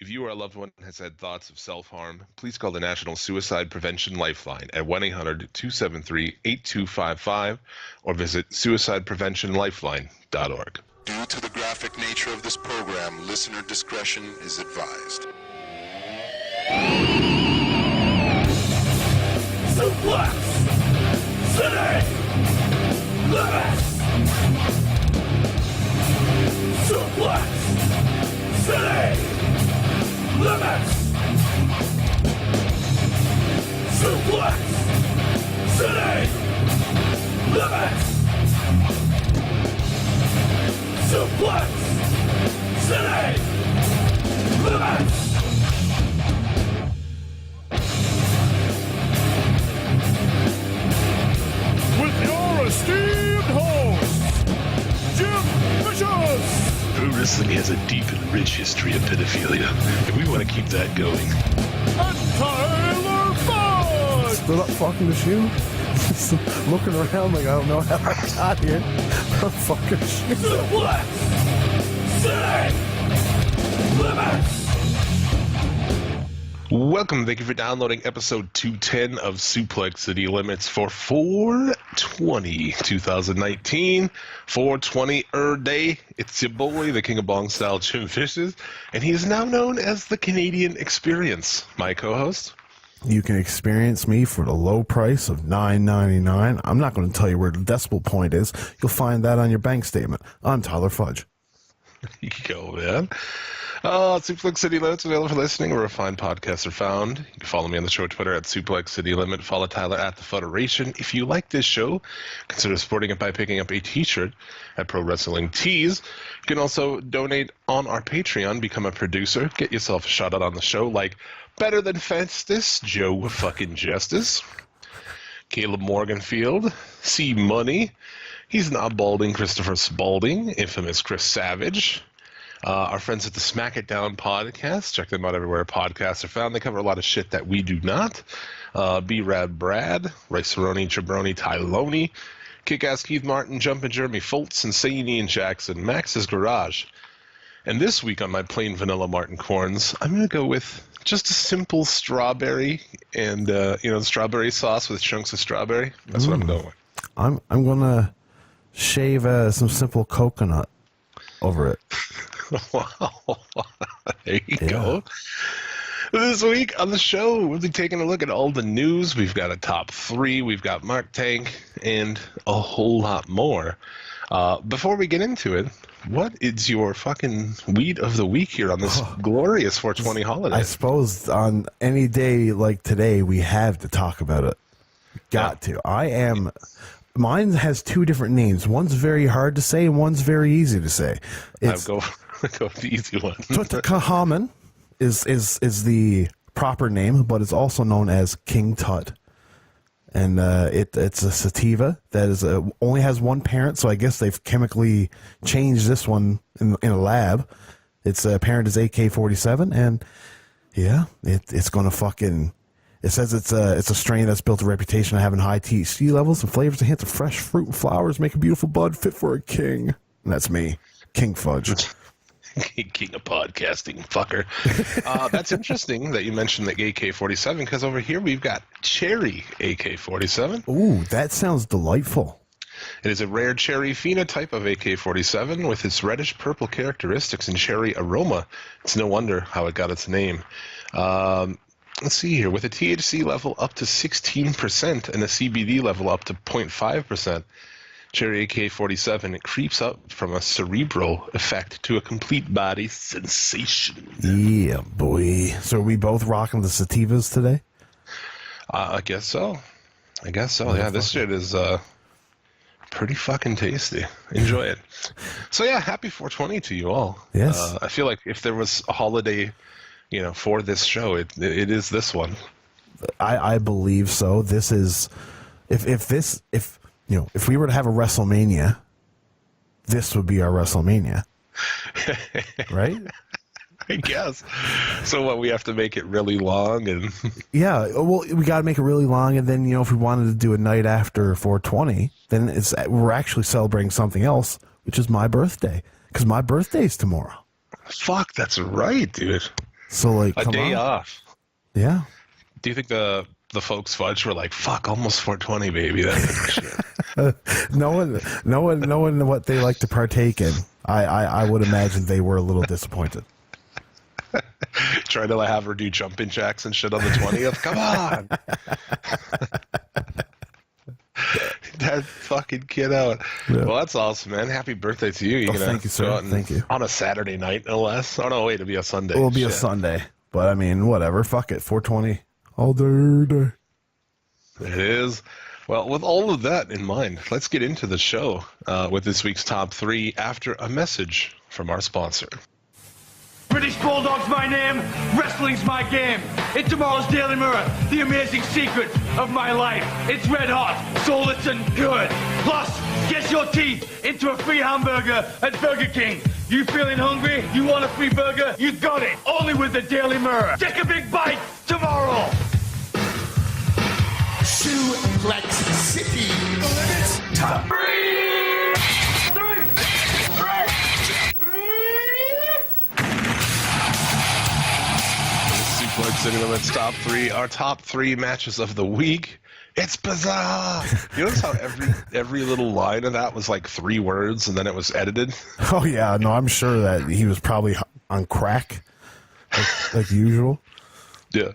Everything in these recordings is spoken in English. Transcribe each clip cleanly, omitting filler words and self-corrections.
If you or a loved one has had thoughts of self-harm, please call the National Suicide Prevention Lifeline at 1-800-273-8255 or visit suicidepreventionlifeline.org. Due to the graphic nature of this program, listener discretion is advised. Suplex! City! Limits! Suplex! City! Limits! Suplex! City! Limits! Suplex! City! Limits! With your esteemed host, Jim Vicious! Pro wrestling has a deep and rich history of pedophilia, and we want to keep that going. And Tyler Fudge! Stood up fucking the shoe. Just looking around like I don't know how I got here. I'm fucking shit. Suplex! City! Limits! Welcome. Thank you for downloading episode 210 of Suplex City Limits for 4/20/2019. 4/20 day. It's your boy, the King of Bong Style, Jim Vicious, and he is now known as the Canadian Experience. My co-host. You can experience me for the low price of $9.99. I'm not going to tell you where the decimal point is. You'll find that on your bank statement. I'm Tyler Fudge. You go, man. Suplex City Limits, available for listening where fine podcasts are found. You can follow me on the show Twitter at Suplex City Limit. Follow Tyler at The Federation. If you like this show, consider supporting it by picking up a t-shirt at Pro Wrestling Tees. You can also donate on our Patreon, become a producer, get yourself a shout out on the show like Better Than Festus, Joe fucking Justice, Caleb Morganfield, C Money, He's Not Balding, Christopher Spalding, infamous Chris Savage, our friends at the Smack It Down podcast. Check them out everywhere podcasts are found. They cover a lot of shit that we do not. B-Rad Brad, Rice-A-Roni, Jabroni, Tyloni, Kick-Ass Keith Martin, Jumpin' Jeremy Foltz, Insane Ian Jackson, Max's Garage. And this week on my plain vanilla Martin Corns, I'm going to go with just a simple strawberry and, strawberry sauce with chunks of strawberry. That's what I'm going with. I'm going to shave some simple coconut over it. Wow. There you go. This week on the show, we'll be taking a look at all the news. We've got a top 3. We've got Mark Tank and a whole lot more. Before we get into it, what is your fucking weed of the week here on this glorious 420 holiday? I suppose on any day like today, we have to talk about it. Got to. Mine has 2 different names. One's very hard to say, and one's very easy to say. It's Go with the easy one. Tutankhamun is the proper name, but it's also known as King Tut. And it's a sativa that is only has one parent, so I guess they've chemically changed this one in a lab. Its parent is AK-47, and yeah, it's going to fucking... It says it's a strain that's built a reputation of having high THC levels and flavors and hints of fresh fruit and flowers, make a beautiful bud fit for a king. And that's me, King Fudge. King of podcasting, fucker. That's interesting that you mentioned the AK-47, because over here we've got cherry AK-47. Ooh, that sounds delightful. It is a rare cherry phenotype of AK-47 with its reddish-purple characteristics and cherry aroma. It's no wonder how it got its name. Let's see here. With a THC level up to 16% and a CBD level up to 0.5%, cherry AK-47, it creeps up from a cerebral effect to a complete body sensation. Yeah, boy. So are we both rocking the sativas today? I guess so. Yeah, this shit is pretty fucking tasty. Enjoy it. So yeah, happy 420 to you all. Yes. I feel like if there was a holiday, for this show, it is this one. I believe so. This is if we were to have a WrestleMania, this would be our WrestleMania. Right? I guess. So what, we have to make it really long and yeah, well, we got to make it really long, and then if we wanted to do a night after 420, then we're actually celebrating something else, which is my birthday, because my birthday's tomorrow. Fuck, that's right, dude. So like, A come day on. off. Yeah. Do you think the folks Fudge were like, fuck, almost 420, baby? That's shit. Knowing what they like to partake in, I would imagine they were a little disappointed. Trying to have her do jumping jacks and shit on the 20th. Come on. That fucking kid out. Yeah. Well, that's awesome, man. Happy birthday to you. You're gonna thank you, sir. go out and- Thank you. On a Saturday night, no less. Oh, no, wait, it'll be a Sunday. It'll be a Shit. Sunday, but I mean, whatever. Fuck it. 420 all day. It is. Well, with all of that in mind, let's get into the show with this week's top 3 after a message from our sponsor. British Bulldog's my name, wrestling's my game. In tomorrow's Daily Mirror, the amazing secret of my life. It's red hot, so listen good. Plus, get your teeth into a free hamburger at Burger King. You feeling hungry? You want a free burger? You got it, only with the Daily Mirror. Take a big bite tomorrow. Suplex City Limits Top 3. Suplex City Limits top 3, our top 3 matches of the week. It's bizarre. You notice how every little line of that was like 3 words and then it was edited? Oh yeah, no, I'm sure that he was probably on crack, like usual. Yeah.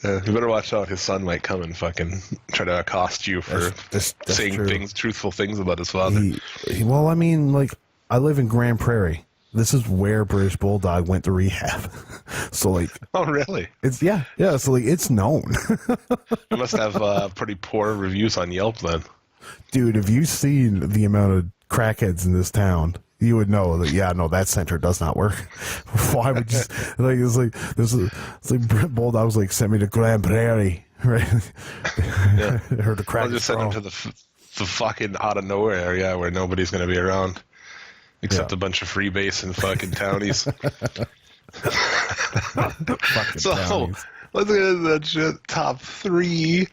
You better watch out. His son might come and fucking try to accost you for That's saying true. truthful things about his father. Well, I mean, like, I live in Grand Prairie. This is where British Bulldog went to rehab. So, like, Oh, really? it's, yeah. So, like, it's known. You must have pretty poor reviews on Yelp then. Dude, if you've seen the amount of crackheads in this town, you would know that, yeah, no, that center does not work. Why would you, like, it's like Bulldog was like, send me to Grand Prairie, right? Yeah. Heard the crack I'll just send him to the fucking out of nowhere area where nobody's going to be around. Except Yeah. a bunch of freebase and fucking townies. fucking So, townies. let's get into that shit. Top 3.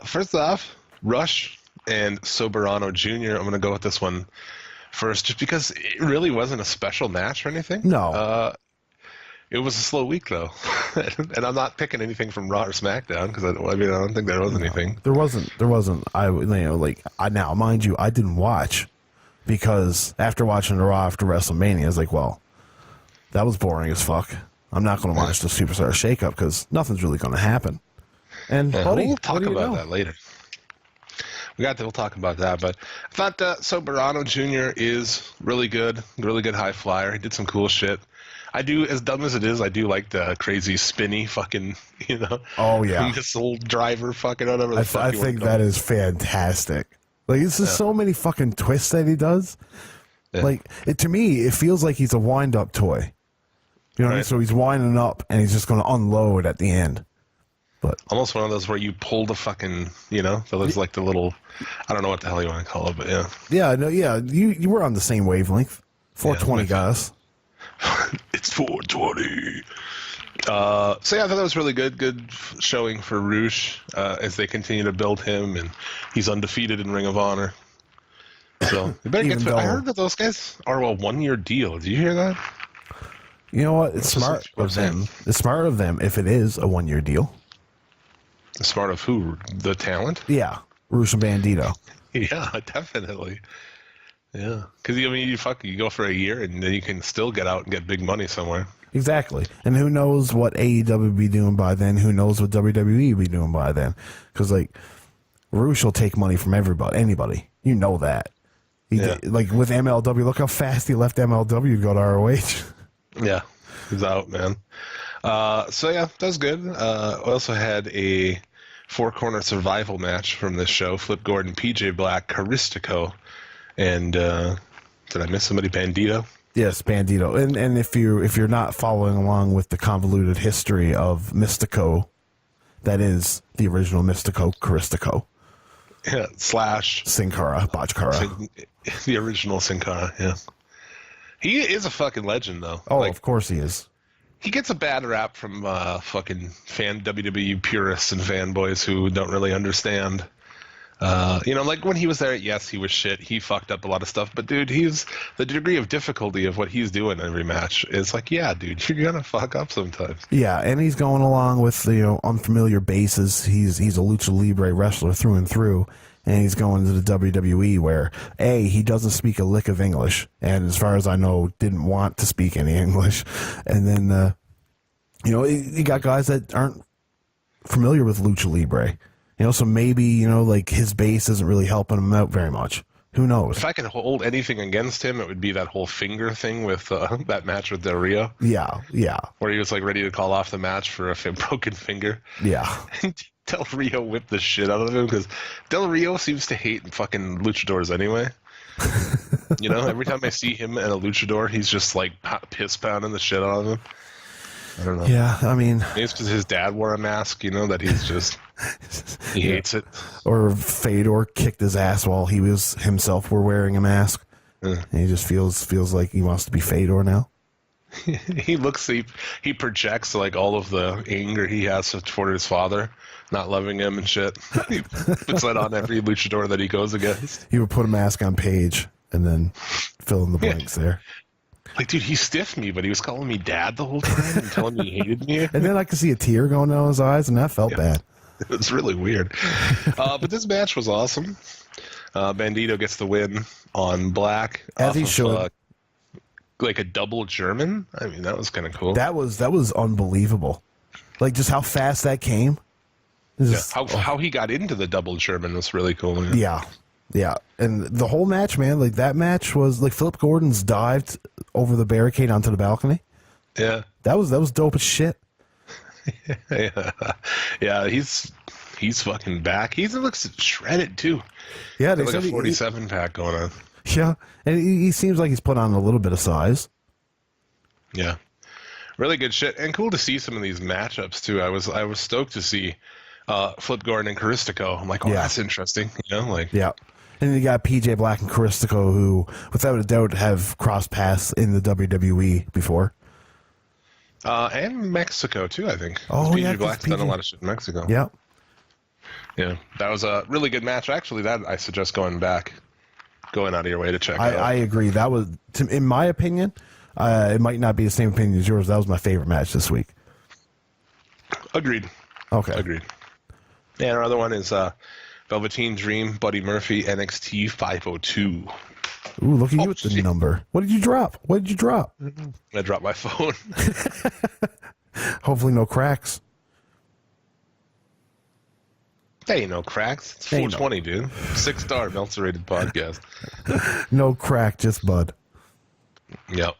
First off, Rush and Soberano Jr. I'm going to go with this one first, just because it really wasn't a special match or anything. No. It was a slow week, though. And I'm not picking anything from Raw or SmackDown, because I don't think there was anything. There wasn't. Now, mind you, I didn't watch because after watching the Raw after WrestleMania, I was like, well, that was boring as fuck. I'm not going to watch the Superstar Shakeup because nothing's really going to happen. And Yeah, buddy, we'll what talk do you about know? that later. We'll talk about that, but I thought Soberano Jr. is really good high flyer. He did some cool shit. I do, as dumb as it is, I do like the crazy spinny fucking, Oh, yeah. missile driver fucking whatever the fuck I you wanna think call that it. is fantastic. Like, it's just so many fucking twists that he does. Yeah. Like, to me, it feels like he's a wind-up toy. You know what I mean? Right. So he's winding up, and he's just going to unload at the end. But Almost one of those where you pull the fucking, that looks like the little, I don't know what the hell you want to call it, but yeah. yeah, no, yeah, you were on the same wavelength. 420 Yeah, guys. It's 420. So yeah, I thought that was really good. Good showing for Roosh as they continue to build him, and he's undefeated in Ring of Honor. So you better Even get. I though- heard that those guys are a 1-year deal. Did you hear that? You know what? It's smart of them. It's smart of them if it is a 1-year deal. Smart of who? The talent? Yeah, Roosh and Bandito. Yeah, definitely. Yeah, because you go for a year and then you can still get out and get big money somewhere. Exactly. And who knows what AEW be doing by then? Who knows what WWE be doing by then? Because, like, Roosh will take money from anybody. You know that. Yeah. Like, with MLW, look how fast he left MLW to go to ROH. Yeah, he's out, man. So yeah, that was good. I also had a 4-corner survival match from this show. Flip Gordon, PJ Black, Caristico, and did I miss somebody? Bandito. Yes, Bandito. And if you're not following along with the convoluted history of Mystico, that is the original Mystico, Caristico, Yeah, slash Sin Cara, Botchkara. the original Sin Cara. Yeah, he is a fucking legend, though. Oh, Like, of course he is. he gets a bad rap from fucking fan WWE purists and fanboys who don't really understand Like when he was there, yes, he was shit. He fucked up a lot of stuff. But, dude, the degree of difficulty of what he's doing every match is like, yeah, dude, you're going to fuck up sometimes. Yeah, and he's going along with, unfamiliar bases. He's a lucha libre wrestler through and through. And he's going to the WWE where, A, he doesn't speak a lick of English. And as far as I know, didn't want to speak any English. And then, you got guys that aren't familiar with lucha libre. So maybe, like his base isn't really helping him out very much. Who knows? If I could hold anything against him, it would be that whole finger thing with that match with Del Rio. Yeah. Where he was like ready to call off the match for a broken finger. Yeah. Del Rio whipped the shit out of him because Del Rio seems to hate fucking luchadors anyway. Every time I see him and a luchador, he's just like piss pounding the shit out of him. I don't know. Yeah, I mean... Maybe it's because his dad wore a mask, that he's just... He hates it. Or Fedor kicked his ass while he was himself were wearing a mask. And he just feels like he wants to be Fedor now. He projects like all of the anger he has toward his father, not loving him and shit. He puts that on every luchador that he goes against. He would put a mask on Paige and then fill in the blanks there. Like, dude, he stiffed me, but he was calling me dad the whole time and telling me he hated me. And then I could see a tear going down his eyes, and that felt bad. It was really weird. But this match was awesome. Bandito gets the win on Black. As he should. Like a double German. I mean, that was kind of cool. That was unbelievable. Like, just how fast that came. How he got into the double German was really cool. Yeah, and the whole match, man, like that match was like Philip Gordon's dived over the barricade onto the balcony. Yeah, that was dope as shit. yeah, he's fucking back. He looks shredded too. Yeah, they like said a 47 pack going on. Yeah, and he seems like he's put on a little bit of size. Yeah, really good shit, and cool to see some of these matchups too. I was stoked to see Flip Gordon and Caristico. I'm like, that's interesting. Yeah. And then you got PJ Black and Caristico, who, without a doubt, have crossed paths in the WWE before. And Mexico, too, I think. Oh, PJ Black's done a lot of shit in Mexico. Yeah. Yeah, that was a really good match. Actually, that I suggest going out of your way to check out. I agree. That was, in my opinion, it might not be the same opinion as yours. That was my favorite match this week. Agreed. Okay. Agreed. And our other one is Velveteen Dream, Buddy Murphy, NXT 502. Ooh, look at you with the number. What did you drop? I dropped my phone. Hopefully no cracks. There ain't no cracks. It's 420, dude. 6-star Meltzer-rated podcast. No crack, just Bud. Yep.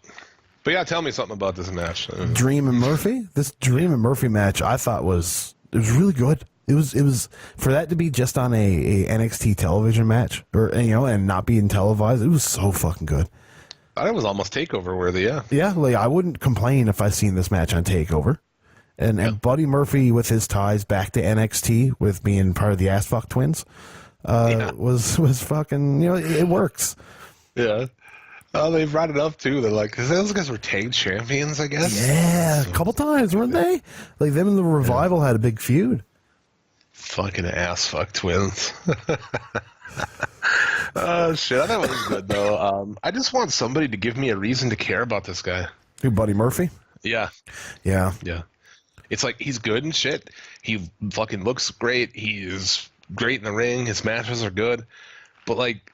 But yeah, tell me something about this match. Dream and Murphy? This Dream and Murphy match I thought was really good. It was for that to be just on a NXT television match, and not being televised. It was so fucking good. I thought it was almost Takeover worthy. Yeah. Yeah, like I wouldn't complain if I seen this match on Takeover. And Buddy Murphy with his ties back to NXT with being part of the Ass Fuck Twins was fucking it works. Yeah. Oh, they brought it up too. They're like, 'cause those guys were tag champions, I guess. Yeah, a couple times, weren't they? Like them and the Revival had a big feud. Fucking ass fuck twins. Oh shit! I thought it was good though. I just want somebody to give me a reason to care about this guy. Who, Buddy Murphy? Yeah. It's like he's good and shit. He fucking looks great. He is great in the ring. His matches are good. But like,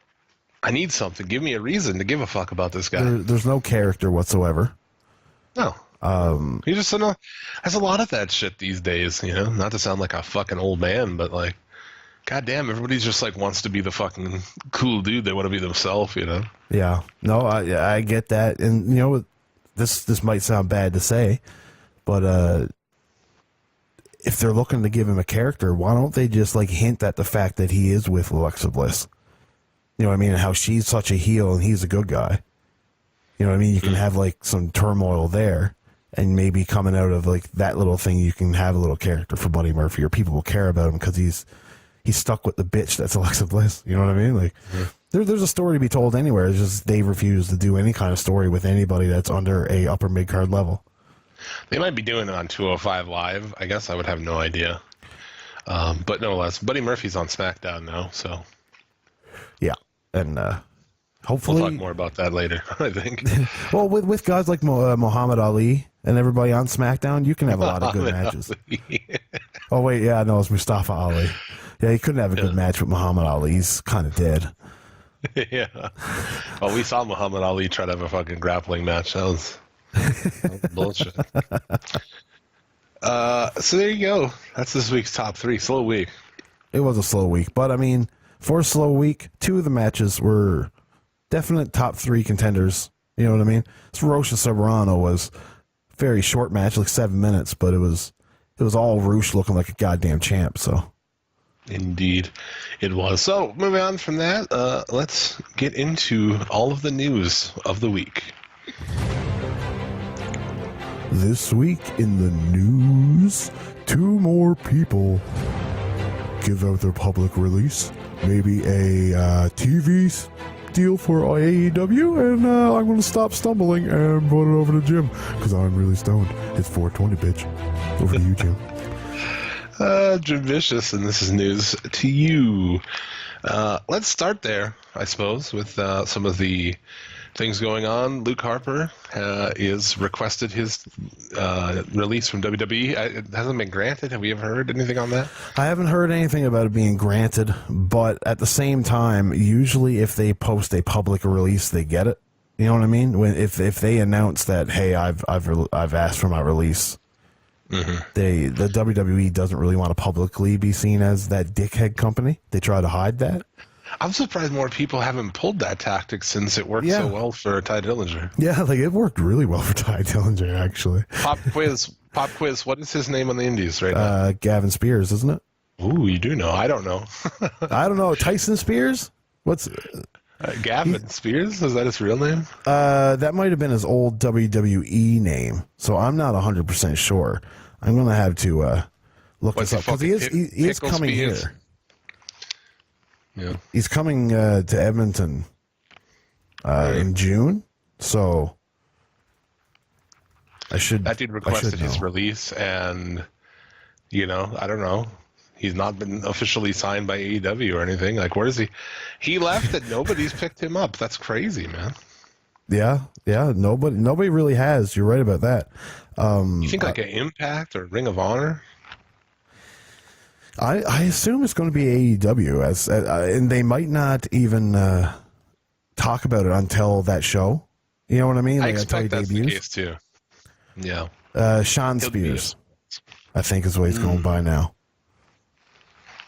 I need something. Give me a reason to give a fuck about this guy. There's no character whatsoever. No. He just has a lot of that shit these days, not to sound like a fucking old man, but like, goddamn, everybody's just like wants to be the fucking cool dude. They want to be themselves, Yeah. No, I get that. And this might sound bad to say, but if they're looking to give him a character, why don't they just like hint at the fact that he is with Alexa Bliss? You know what I mean? And how she's such a heel and he's a good guy. You know what I mean? You can have like some turmoil there. And maybe coming out of like that little thing, you can have a little character for Buddy Murphy, or people will care about him because he's stuck with the bitch that's Alexa Bliss. You know what I mean? Like, there's a story to be told anywhere. It's just they refuse to do any kind of story with anybody that's under a upper mid card level. They might be doing it on 205 Live. I guess I would have no idea. But no less, Buddy Murphy's on SmackDown now, so Yeah, and we'll hopefully talk more about that later, I think. well, with guys like Muhammad Ali and everybody on SmackDown, you can have a lot of good matches. Oh wait, yeah, no, it's Mustafa Ali. Yeah, you couldn't have a good match with Muhammad Ali. He's kind of dead. Yeah. Well, we saw Muhammad Ali try to have a fucking grappling match. That was bullshit. So there you go. That's this week's top 3. Slow week. It was a slow week, but I mean, for a slow week, 2 of the matches were definite top 3 contenders. You know what I mean? Rocha Soberano was a very short match, like 7 minutes, but it was all Roosh looking like a goddamn champ. So, indeed, it was. So moving on from that, let's get into all of the news of the week. This week in the news, 2 more people give out their public release. Maybe a TV deal for AEW, and I'm going to stop stumbling and put it over to Jim, because I'm really stoned. It's 4:20, bitch. Over to you, Jim. Jim Vicious, and this is news to you. Let's start there, I suppose, with some of the things going on. Luke Harper is requested his release from WWE. It hasn't been granted. Have we ever heard anything on that? I haven't heard anything about it being granted, but at the same time, usually if they post a public release, they get it. You know what I mean? If they announce that, hey, I've asked for my release, the WWE doesn't really want to publicly be seen as that dickhead company. They try to hide that. I'm surprised more people haven't pulled that tactic since it worked so well for Ty Dillinger. Yeah, like it worked really well for Ty Dillinger, actually. Pop quiz. What is his name on the Indies right now? Gavin Spears, isn't it? Ooh, you do know. I don't know. I don't know. Tyson Spears? What's Gavin Spears? Is that his real name? That might have been his old WWE name. So I'm not 100% sure. I'm going to have to look this up because he is coming Spears? here. Yeah. He's coming to Edmonton in June, so I should. That dude requested his release, and I don't know. He's not been officially signed by AEW or anything. Like, where is he? He left, and nobody's picked him up. That's crazy, man. Yeah. Nobody really has. You're right about that. You think like an Impact or Ring of Honor? I assume it's going to be AEW, and they might not even talk about it until that show. You know what I mean? I expect that's the case too. Yeah. Sean Spears, I think, is what he's going by now.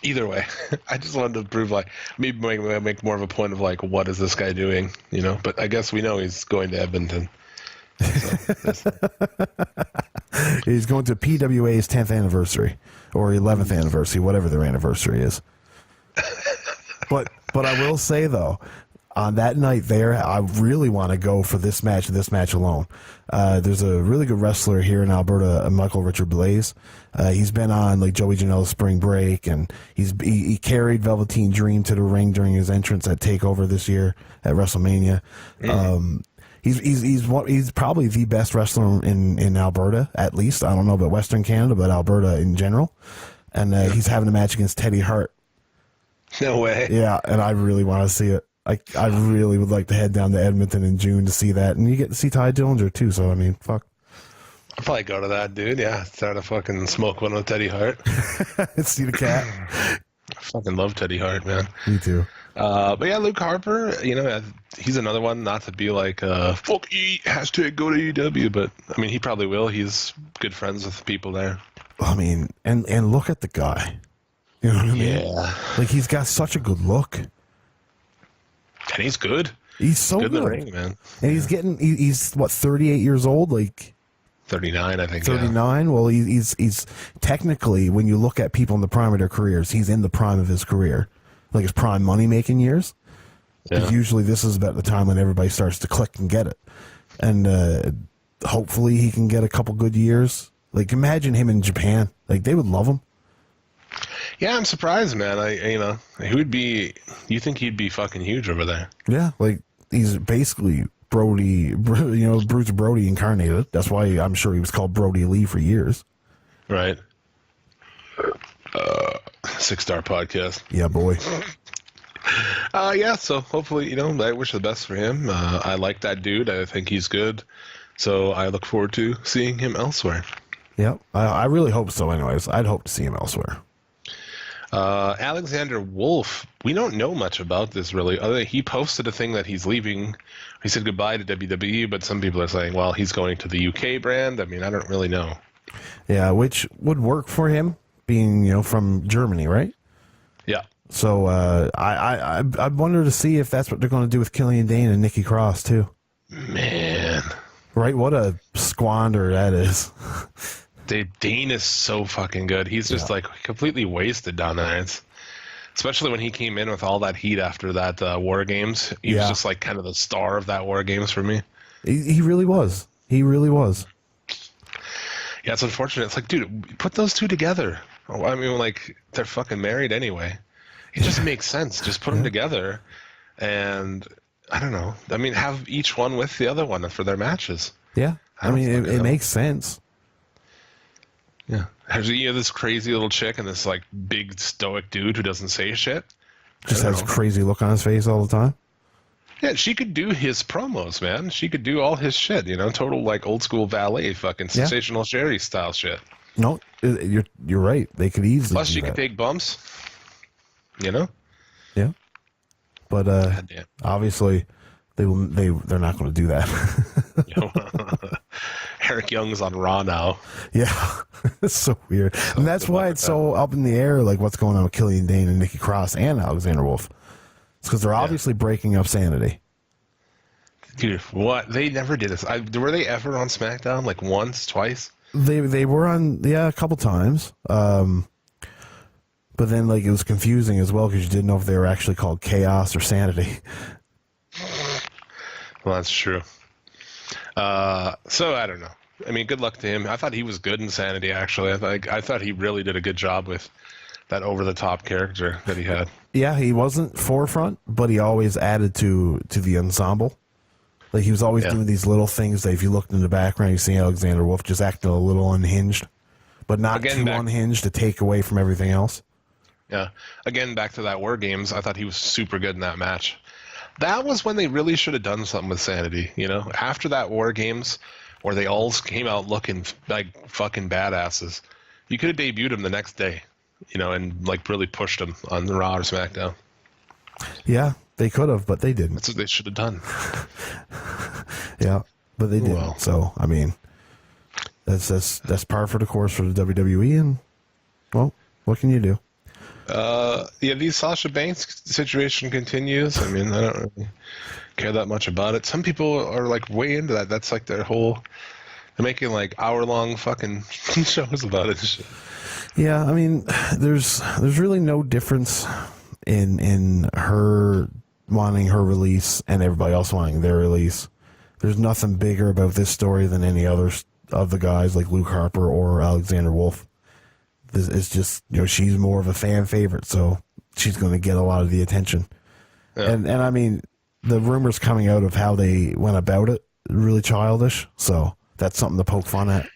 Either way, I just wanted to prove, like, maybe make more of a point of, like, what is this guy doing? But I guess we know he's going to Edmonton. So, he's going to PWA's 10th anniversary or 11th anniversary, whatever their anniversary is. But I will say, though, on that night there, I really want to go for this match and this match alone. There's a really good wrestler here in Alberta, Michael Richard Blaze. He's been on like Joey Janela's Spring Break, and he carried Velveteen Dream to the ring during his entrance at TakeOver this year at WrestleMania. He's probably the best wrestler in Alberta, at least. I don't know about Western Canada, but Alberta in general. And he's having a match against Teddy Hart. No way. Yeah, and I really want to see it. I really would like to head down to Edmonton in June to see that. And you get to see Ty Dillinger, too, so, I mean, fuck. I'll probably go to that, dude. Yeah, start to fucking smoke one with Teddy Hart. See the cat. I fucking love Teddy Hart, man. Me too. But yeah, Luke Harper, he's another one, not to be like, fuck E, hashtag go to EW, but, I mean, he probably will. He's good friends with the people there. I mean, and look at the guy. You know what I mean? Yeah. Like, he's got such a good look. And he's good. He's so good. In the ring, man. And he's what, 38 years old? Like 39, I think. 39? Yeah. Well, he's technically, when you look at people in the prime of their careers, he's in the prime of his career. Like his prime money-making years. Yeah. Usually this is about the time when everybody starts to click and get it. And hopefully he can get a couple good years. Like, imagine him in Japan. Like, they would love him. Yeah, I'm surprised, man. You think he'd be fucking huge over there? Yeah, like he's basically Brody, Bruce Brody incarnated. That's why I'm sure he was called Brody Lee for years. Right. 6-star podcast. Yeah, boy. Yeah, so hopefully, I wish the best for him. I like that dude. I think he's good. So I look forward to seeing him elsewhere. Yep. I really hope so anyways. I'd hope to see him elsewhere. Alexander Wolf, we don't know much about this really. Other than he posted a thing that he's leaving. He said goodbye to WWE, but some people are saying, well, he's going to the UK brand. I mean, I don't really know. Yeah, which would work for him, being from Germany, right? Yeah. So I wonder to see if that's what they're going to do with Killian Dane and Nikki Cross too. Man, right? What a squander that is. Dane is so fucking good. He's just like completely wasted down there. Especially when he came in with all that heat after that War Games. He was just like kind of the star of that War Games for me. He really was. He really was. Yeah, it's unfortunate. It's like, dude, put those two together. I mean, like, they're fucking married anyway. It just makes sense. Just put them together, and I don't know. I mean, have each one with the other one for their matches. Yeah, I mean, it makes sense. Yeah, has this crazy little chick and this like big stoic dude who doesn't say shit. Just has a crazy look on his face all the time. Yeah, she could do his promos, man. She could do all his shit. Total like old school valet, fucking sensational Sherry style shit. No, you're right. They could easily. Plus, she could take bumps. Yeah, but obviously they're not going to do that. Eric Young's on Raw now. Yeah, it's so weird, and that's why it's so up in the air. Like what's going on with Killian Dane and Nikki Cross and Alexander Wolf? It's because they're obviously breaking up Sanity. Dude, what? They never did this. Were they ever on SmackDown? Like once, twice? They were on a couple times. But then, like, it was confusing as well because you didn't know if they were actually called Chaos or Sanity. Well, that's true. So I don't know. I mean, good luck to him. I thought he was good in Sanity, actually. I thought he really did a good job with that over-the-top character that he had. Yeah, he wasn't forefront, but he always added to the ensemble. Like, he was always doing these little things that if you looked in the background, you see Alexander Wolf just acting a little unhinged, but not too unhinged to take away from everything else. Yeah. Again, back to that War Games, I thought he was super good in that match. That was when they really should have done something with Sanity, After that War Games, where they all came out looking like fucking badasses, you could have debuted him the next day, and like really pushed him on the Raw or SmackDown. Yeah, they could have, but they didn't. That's what they should have done. Yeah, but they didn't. Well. So, I mean, that's par for the course for the WWE, and, well, what can you do? The Sasha Banks situation continues. I mean, I don't really care that much about it. Some people are like way into that. That's like their whole. They're making like hour-long fucking shows about it. Yeah, I mean, there's really no difference in her wanting her release and everybody else wanting their release. There's nothing bigger about this story than any other of the guys like Luke Harper or Alexander Wolf. This is just, she's more of a fan favorite, so she's going to get a lot of the attention. Yeah. And I mean, the rumors coming out of how they went about it, really childish, so that's something to poke fun at.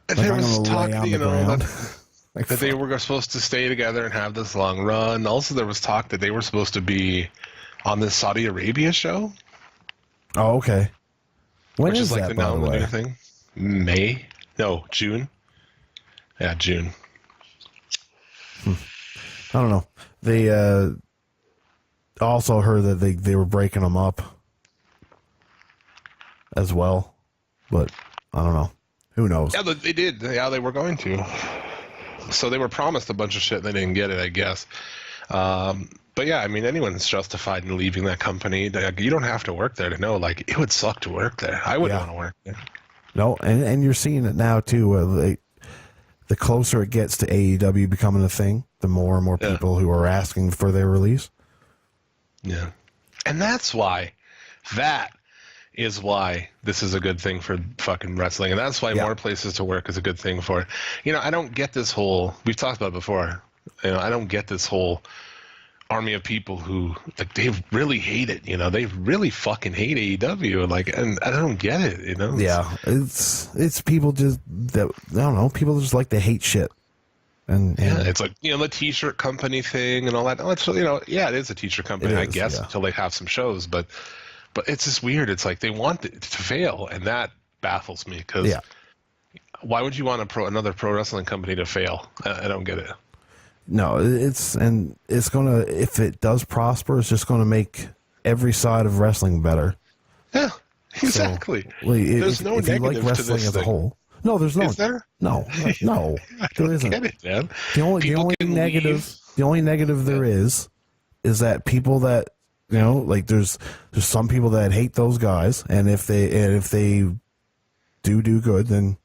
Like, there was talk, that they were supposed to stay together and have this long run. Also, there was talk that they were supposed to be on this Saudi Arabia show. Oh, okay. When is like that, by the way? New thing. May? No, June. Yeah, June. I don't know. They also heard that they were breaking them up as well, but I don't know. Who knows? Yeah, they did. Yeah, they were going to. So they were promised a bunch of shit and they didn't get it, I guess. But yeah, I mean, anyone's justified in leaving that company. You don't have to work there to know. Like, it would suck to work there. I wouldn't want to work there. No, and you're seeing it now too. The closer it gets to AEW becoming a thing, the more and more people who are asking for their release. Yeah. And that's why, this is a good thing for fucking wrestling. And that's why more places to work is a good thing for it. I don't get this whole, we've talked about it before, I don't get this whole army of people who, like, they really hate it, they really fucking hate AEW, and I don't get it, Yeah, it's people just, that I don't know, people just like to hate shit. And it's like, the t-shirt company thing and all that. Oh, it's, it is a t-shirt company, I guess, until they have some shows. But it's just weird. It's like they want it to fail, and that baffles me because why would you want another pro wrestling company to fail? I don't get it. No, it's gonna, if it does prosper, it's just gonna make every side of wrestling better. Yeah, exactly. So, there's no if you like negative wrestling to this as a thing. whole. No, there's no. Is there? No, there isn't. Get it, man. The only negative there is that people that there's some people that hate those guys, and if they do good, then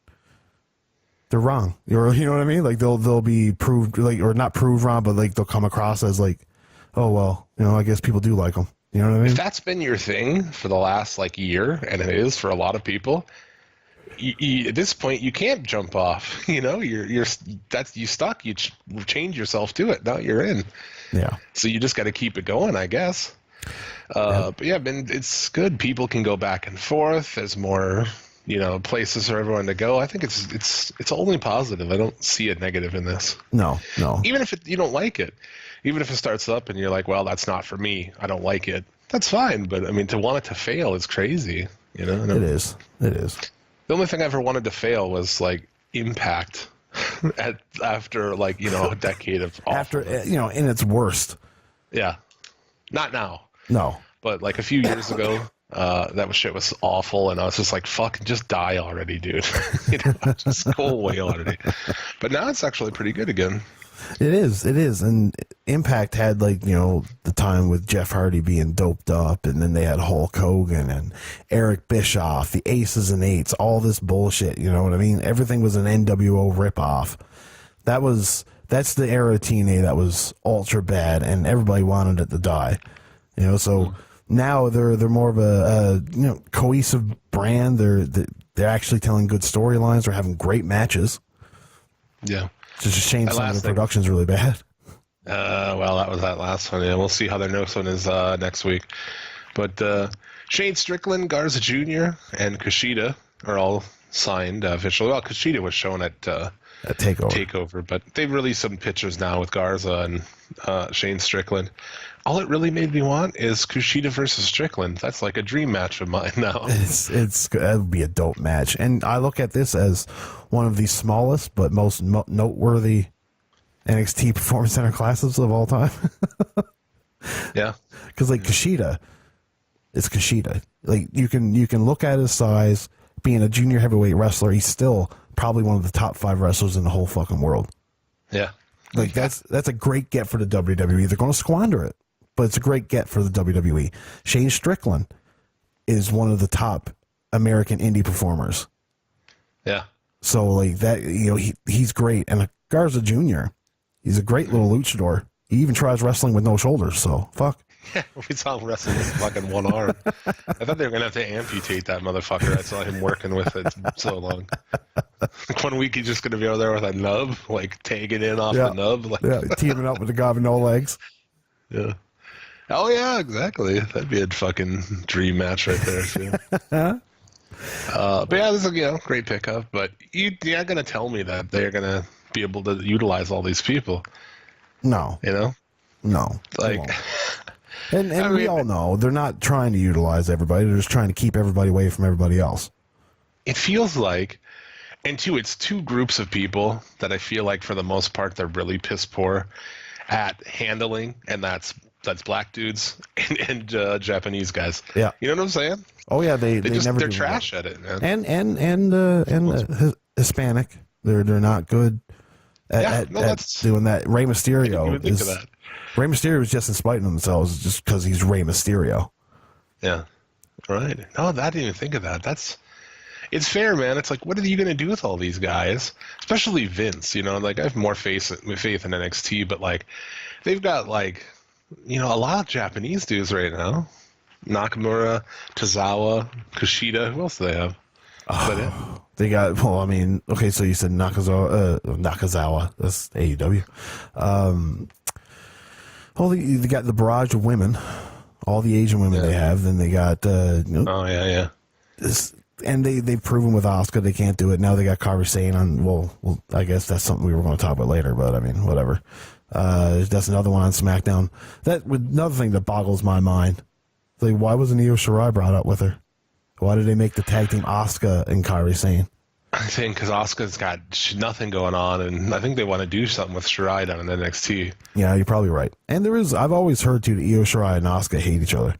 they're wrong. You know what I mean? Like they'll be proved or not proved wrong, but like they'll come across as like, oh well, I guess people do like them. You know what I mean? If that's been your thing for the last year, and it is for a lot of people, at this point you can't jump off. You're stuck. You change yourself to it. Now you're in. Yeah. So you just got to keep it going, I guess. But yeah, it's good. People can go back and forth. There's more, places for everyone to go. I think it's only positive. I don't see a negative in this. No. Even if you don't like it, even if it starts up and you're like, well, that's not for me, I don't like it. That's fine. But I mean, to want it to fail is crazy. It is. The only thing I ever wanted to fail was Impact after a decade of awful. After in its worst. Yeah. Not now. No. But a few years ago, that shit was awful, and I was just like, fuck, just die already, dude. Just go away already. But now it's actually pretty good again. It is. And Impact had the time with Jeff Hardy being doped up, and then they had Hulk Hogan and Eric Bischoff, the Aces and Eights, all this bullshit, you know what I mean? Everything was an NWO ripoff. That's the era of TNA that was ultra bad, and everybody wanted it to die. So now they're more of a cohesive brand. They're actually telling good storylines. They're having great matches. Yeah. It's just a shame some of the production's really bad. Well, that was that last one. Yeah, we'll see how their next one is next week. But Shane Strickland, Garza Jr., and Kushida are all signed officially. Well, Kushida was shown at Takeover, but they've released some pictures now with Garza and Shane Strickland. All it really made me want is Kushida versus Strickland. That's like a dream match of mine now. That would be a dope match, and I look at this as one of the smallest but most noteworthy NXT Performance Center classes of all time. Yeah, because Kushida, it's Kushida. You can look at his size, being a junior heavyweight wrestler, he's still probably one of the top 5 wrestlers in the whole fucking world. Yeah, that's a great get for the WWE. They're going to squander it, but it's a great get for the WWE. Shane Strickland is one of the top American indie performers. Yeah. So he's great. And Garza Jr., he's a great little luchador. He even tries wrestling with no shoulders, so fuck. Yeah, we saw him wrestling with fucking one arm. I thought they were going to have to amputate that motherfucker. I saw him working with it so long. 1 week he's just going to be over there with a nub, tagging in off the nub. Teaming up with the guy with no legs. Yeah. Oh, yeah, exactly. That'd be a fucking dream match right there, too. But yeah, this is a great pickup. But you're not going to tell me that they're going to be able to utilize all these people. No. No. And we all know they're not trying to utilize everybody. They're just trying to keep everybody away from everybody else. It feels like, and it's two groups of people that I feel like for the most part they're really piss poor at handling, and that's black dudes and Japanese guys. Yeah, you know what I'm saying? Oh yeah, they're trash at it, man. And Hispanic, they're not good at doing that. Rey Mysterio Rey Mysterio is just in spite of themselves just because he's Rey Mysterio. Yeah, right. No, I didn't even think of that. It's fair, man. It's what are you going to do with all these guys? Especially Vince, I have more faith in NXT, but they've got a lot of Japanese dudes right now. Nakamura, Tozawa, Kushida. Who else do they have? They got, okay, so you said Nakazawa. That's AEW. They got the barrage of women, all the Asian women they have. Then they got, oh, yeah. and they've proven with Asuka they can't do it. Now they got Kairi Sane on. Well, I guess that's something we were going to talk about later. But I mean, whatever. That's another one on SmackDown. Another thing that boggles my mind. Like, why wasn't Io Shirai brought up with her? Why did they make the tag team Asuka and Kairi Sane? I think because Asuka's got nothing going on, and I think they want to do something with Shirai down in NXT. Yeah, you're probably right. And I've always heard too that Io Shirai and Asuka hate each other.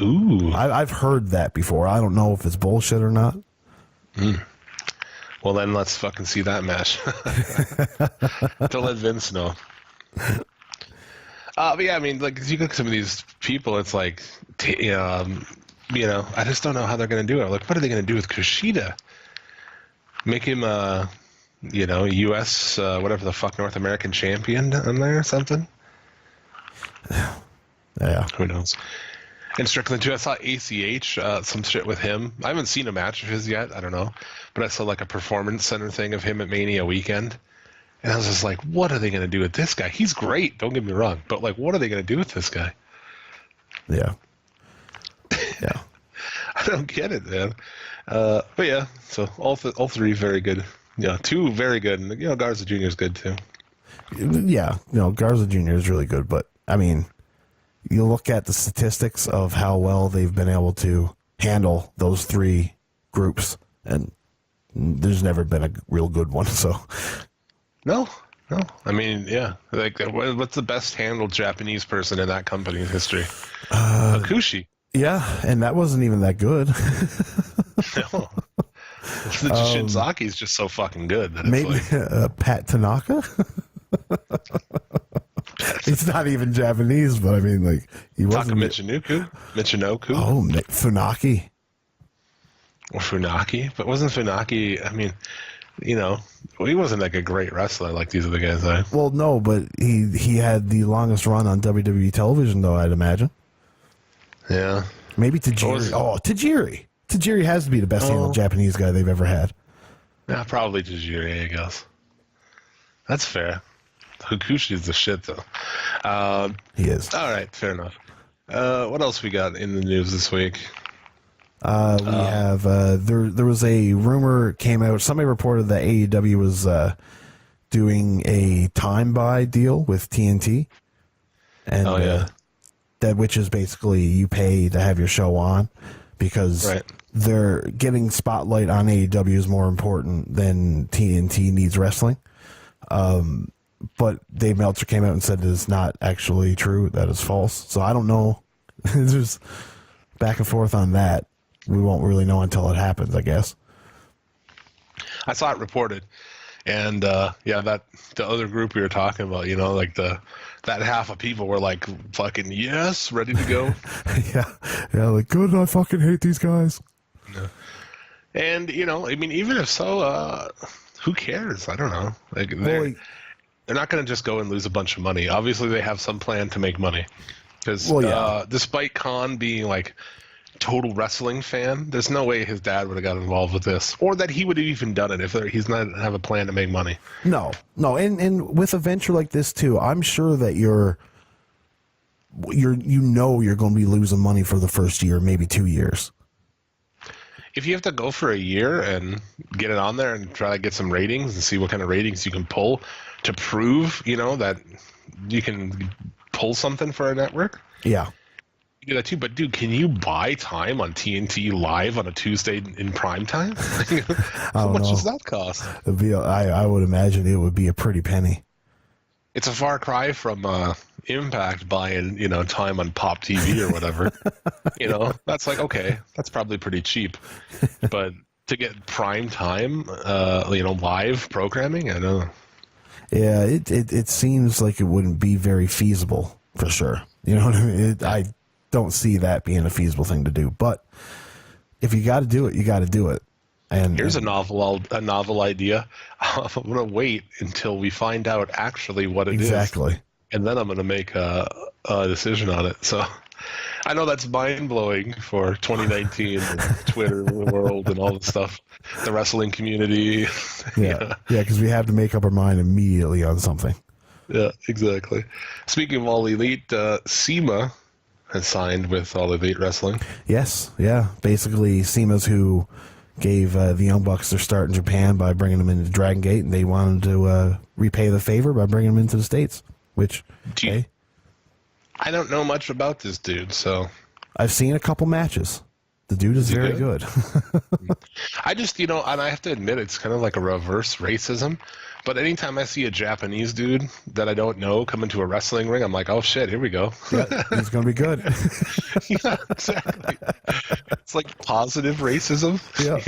Ooh. I've heard that before. I don't know if it's bullshit or not. Well, then let's fucking see that match. To let Vince know. But yeah, I mean, like, you look at some of these people, it's like, you know, I just don't know how they're going to do it. Like, what are they going to do with Kushida? Make him, you know, U.S., whatever the fuck, North American champion on there or something? Yeah. Who knows? And Strickland, too, I saw ACH, some shit with him. I haven't seen a match of his yet. I don't know. But I saw, like, a performance center thing of him at Mania weekend. And I was just like, what are they going to do with this guy? He's great, don't get me wrong. But, like, what are they going to do with this guy? Yeah. Yeah. I don't get it, man. But yeah, so all three very good. Yeah, two very good, and you know Garza Jr. is good too. Yeah, you know Garza Jr. is really good, but I mean, you look at the statistics of how well they've been able to handle those three groups, and there's never been a real good one. So, no. I mean, yeah, like what's the best handled Japanese person in that company's history? Hakushi. Yeah, and that wasn't even that good. No. Shinzaki's just so fucking good. That Maybe it's like, Pat Tanaka? He's not even Japanese, but I mean, like, he wasn't. Michinoku? Oh, Funaki. Or Funaki? But wasn't Funaki, I mean, you know, he wasn't like a great wrestler like these other guys are. Well, no, but he had the longest run on WWE television, though, I'd imagine. Yeah. Maybe Tajiri. Oh, Tajiri. Tajiri has to be the best handled Japanese guy they've ever had. Yeah, probably Tajiri, I guess. That's fair. Hakushi's the shit, though. He is. All right, fair enough. What else we got in the news this week? We have there was a rumor came out. Somebody reported that AEW was doing a time buy deal with TNT, and that which is basically you pay to have your show on because they're getting spotlight on AEW is more important than TNT needs wrestling. But Dave Meltzer came out and said it is not actually true. That is false. So I don't know. There's back and forth on that. We won't really know until it happens, I guess. I saw it reported. And, that the other group we were talking about, you know, like that half of people were like, fucking yes, ready to go. Yeah, like, good, I fucking hate these guys. Yeah. And, you know, I mean, even if so, who cares? I don't know. Like, they're not going to just go and lose a bunch of money. Obviously, they have some plan to make money. Because despite Khan being, like, total wrestling fan, there's no way his dad would have got involved with this, or that he would have even done it if he's not have a plan to make money. No, and with a venture like this too, I'm sure that you're going to be losing money for the first year, maybe 2 years. If you have to go for a year and get it on there and try to get some ratings and see what kind of ratings you can pull to prove, you know, that you can pull something for a network. Yeah. Do that too, but dude, can you buy time on TNT live on a Tuesday in prime time? How much does that cost? I would imagine it would be a pretty penny. It's a far cry from Impact buying, you know, time on Pop TV or whatever. You know, that's like, okay, that's probably pretty cheap. But to get prime time, you know, live programming, I don't know. Yeah, it seems like it wouldn't be very feasible for sure. You know what I mean? I don't see that being a feasible thing to do, but if you got to do it, you got to do it. And here's a novel idea. I'm gonna wait until we find out actually what it is, and then I'm gonna make a decision on it. So I know that's mind blowing for 2019 and Twitter world and all the stuff, the wrestling community. Yeah, because we have to make up our mind immediately on something. Yeah, exactly. Speaking of all elite, SEMA has signed with All Elite Wrestling. Yes, yeah. Basically, CIMA's who gave the Young Bucks their start in Japan by bringing them into Dragon Gate, and they wanted to repay the favor by bringing them into the States, which, hey, I don't know much about this dude, so... I've seen a couple matches. The dude is very good. I just, and I have to admit, it's kind of like a reverse racism. But anytime I see a Japanese dude that I don't know come into a wrestling ring, I'm like, oh shit, here we go. Yeah, he's going to be good. Yeah, exactly. It's like positive racism. Yeah.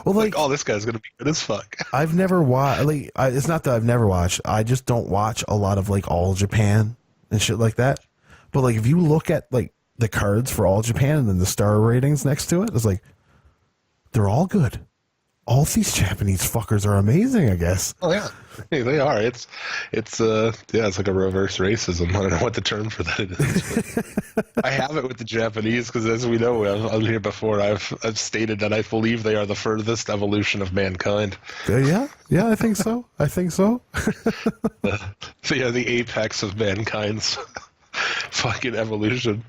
Well, like, oh, this guy's going to be good as fuck. I've never watched, it's not that I've never watched. I just don't watch a lot of, like, All Japan and shit like that. But, like, if you look at, like, the cards for All Japan and then the star ratings next to it, it's like, they're all good. All these Japanese fuckers are amazing, I guess. Oh yeah, they are. It's like a reverse racism. I don't know what the term for that is. I have it with the Japanese because, as we know, I'm here before. I've stated that I believe they are the furthest evolution of mankind. Yeah, I think so. The apex of mankind's fucking evolution.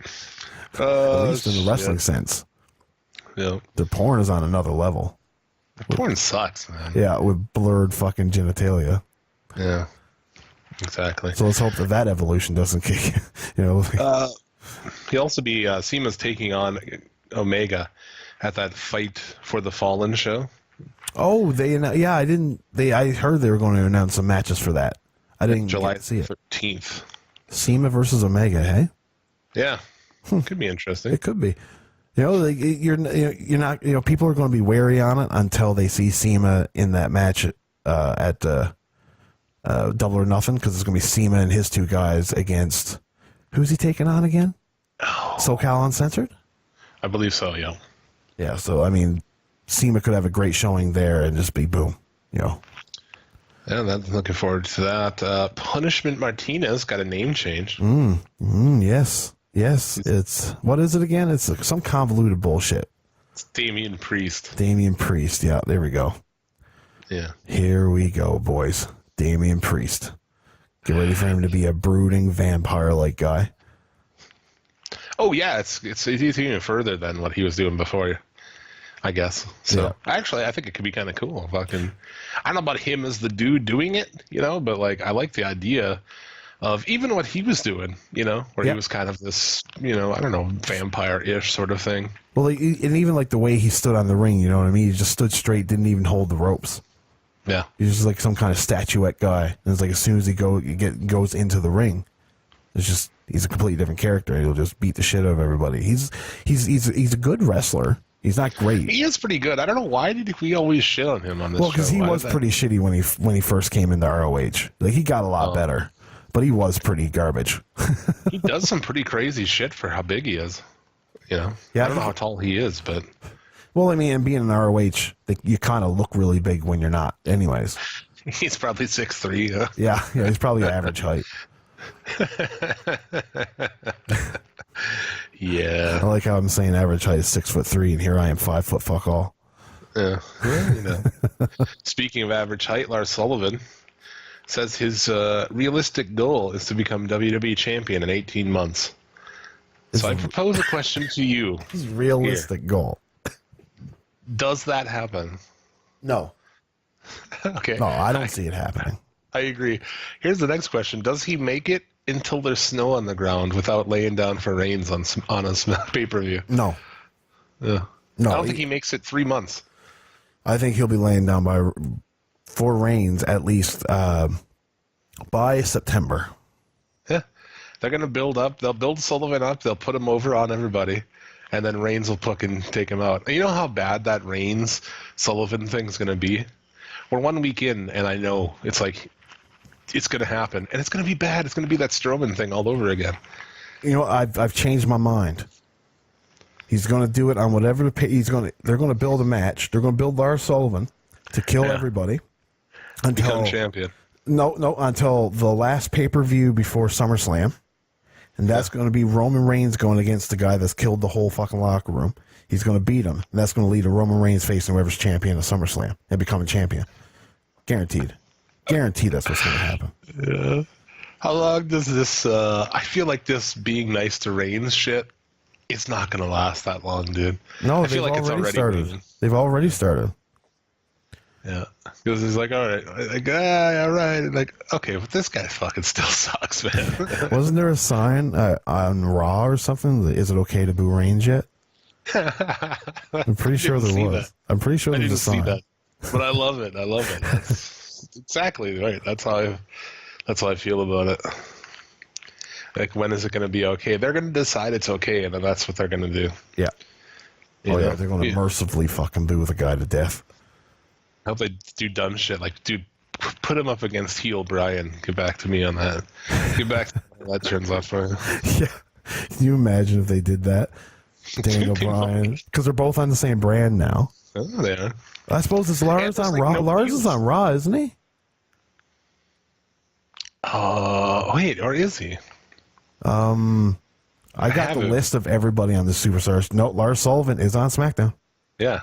At least in the wrestling sense. Yeah, their porn is on another level. Porn sucks, man. Yeah, with blurred fucking genitalia. Yeah, exactly. So let's hope that evolution doesn't kick. He'll also be CIMA's taking on Omega at that Fight for the Fallen show. Oh, I heard they were going to announce some matches for that. I didn't July see it. 13th. CIMA versus Omega, hey? Yeah, could be interesting. It could be. You're not. People are going to be wary on it until they see CIMA in that match at Double or Nothing, because it's going to be CIMA and his two guys against, who's he taking on again? SoCal Uncensored. I believe so. Yeah. Yeah. So I mean, CIMA could have a great showing there and just be boom. Yeah, I'm looking forward to that. Punishment Martinez got a name change. Yes, it's, what is it again? It's some convoluted bullshit. It's Damian Priest, yeah, there we go. Yeah. Here we go, boys. Damian Priest. Get ready for him to be a brooding vampire-like guy. Oh, yeah, it's even further than what he was doing before, I guess. So, Actually, I think it could be kind of cool. I don't know about him as the dude doing it, but, like, I like the idea of even what he was doing, where he was kind of this, I don't know, vampire-ish sort of thing. Well, and even like the way he stood on the ring, you know what I mean? He just stood straight, didn't even hold the ropes. Yeah. He's just like some kind of statuette guy. And it's like as soon as he goes into the ring, he's a completely different character. He'll just beat the shit out of everybody. He's a good wrestler. He's not great. He is pretty good. I don't know, why did we always shit on him on this show? Well, because he was pretty shitty when he first came into ROH. Like, he got a lot better. But he was pretty garbage. He does some pretty crazy shit for how big he is. Yeah, I don't know how tall he is, but... Well, I mean, and being an ROH, you kind of look really big when you're not. Anyways. He's probably 6'3", huh? Yeah, he's probably average height. Yeah. I like how I'm saying average height is 6'3", and here I am 5 foot fuck all. Yeah. Speaking of average height, Lars Sullivan says his realistic goal is to become WWE champion in 18 months. So I propose a question to you. His realistic goal. Does that happen? No. Okay. No, I don't see it happening. I agree. Here's the next question. Does he make it until there's snow on the ground without laying down for Reigns on a pay-per-view? No. No. I don't think he makes it 3 months. I think he'll be laying down for Reigns at least by September. Yeah. They're going to build up. They'll build Sullivan up. They'll put him over on everybody. And then Reigns will fucking take him out. You know how bad that Reigns-Sullivan thing's going to be? We're 1 week in, and I know it's like, it's going to happen. And it's going to be bad. It's going to be that Strowman thing all over again. I've changed my mind. He's going to do it on whatever they're going to build a match. They're going to build Lars Sullivan to kill everybody. Become champion. No, until the last pay-per-view before SummerSlam. And that's going to be Roman Reigns going against the guy that's killed the whole fucking locker room. He's going to beat him. And that's going to lead to Roman Reigns facing whoever's champion of SummerSlam and becoming champion. Guaranteed. Guaranteed that's what's going to happen. Yeah. How long does this, I feel like this being nice to Reigns shit it's not going to last that long, dude. No, I feel like it's already started. moving. They've already started. Yeah, because he's like, all right, like, all right, like, okay, but this guy fucking still sucks, man. Wasn't there a sign on Raw or something? Is it okay to boo Reigns yet? I'm pretty sure there was. I'm pretty sure I there was didn't a sign. see that, but I love it. I love it. That's exactly right. That's how I feel about it. Like, when is it going to be okay? They're going to decide it's okay, and then that's what they're going to do. Yeah. You Oh yeah, know? they're going to mercifully fucking boo the guy to death. I hope they do dumb shit like, dude, put him up against heel Brian. Get back to me on that. Get back to that turns out for him. Yeah. Can you imagine if they did that? Daniel Dude, Bryan. Because they're both on the same brand now. Oh, they are. I suppose it's Lars And on there's, Raw. like, no Lars views. is on Raw, isn't he? Wait, or is he? I got have the it. list of everybody on the Superstars. No, Lars Sullivan is on SmackDown. Yeah.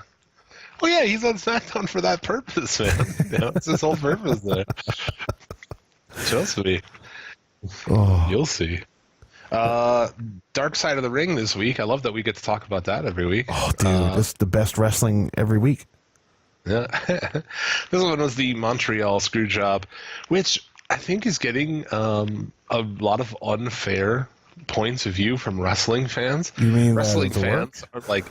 Oh, yeah, he's on SmackDown for that purpose, man. That's his whole purpose there. Trust me. Oh, You'll see. Dark Side of the Ring this week. I love that we get to talk about that every week. oh dude, this is the best wrestling every week. Yeah. This one was the Montreal Screwjob, which I think is getting a lot of unfair points of view from wrestling fans. You mean wrestling the work? fans are like,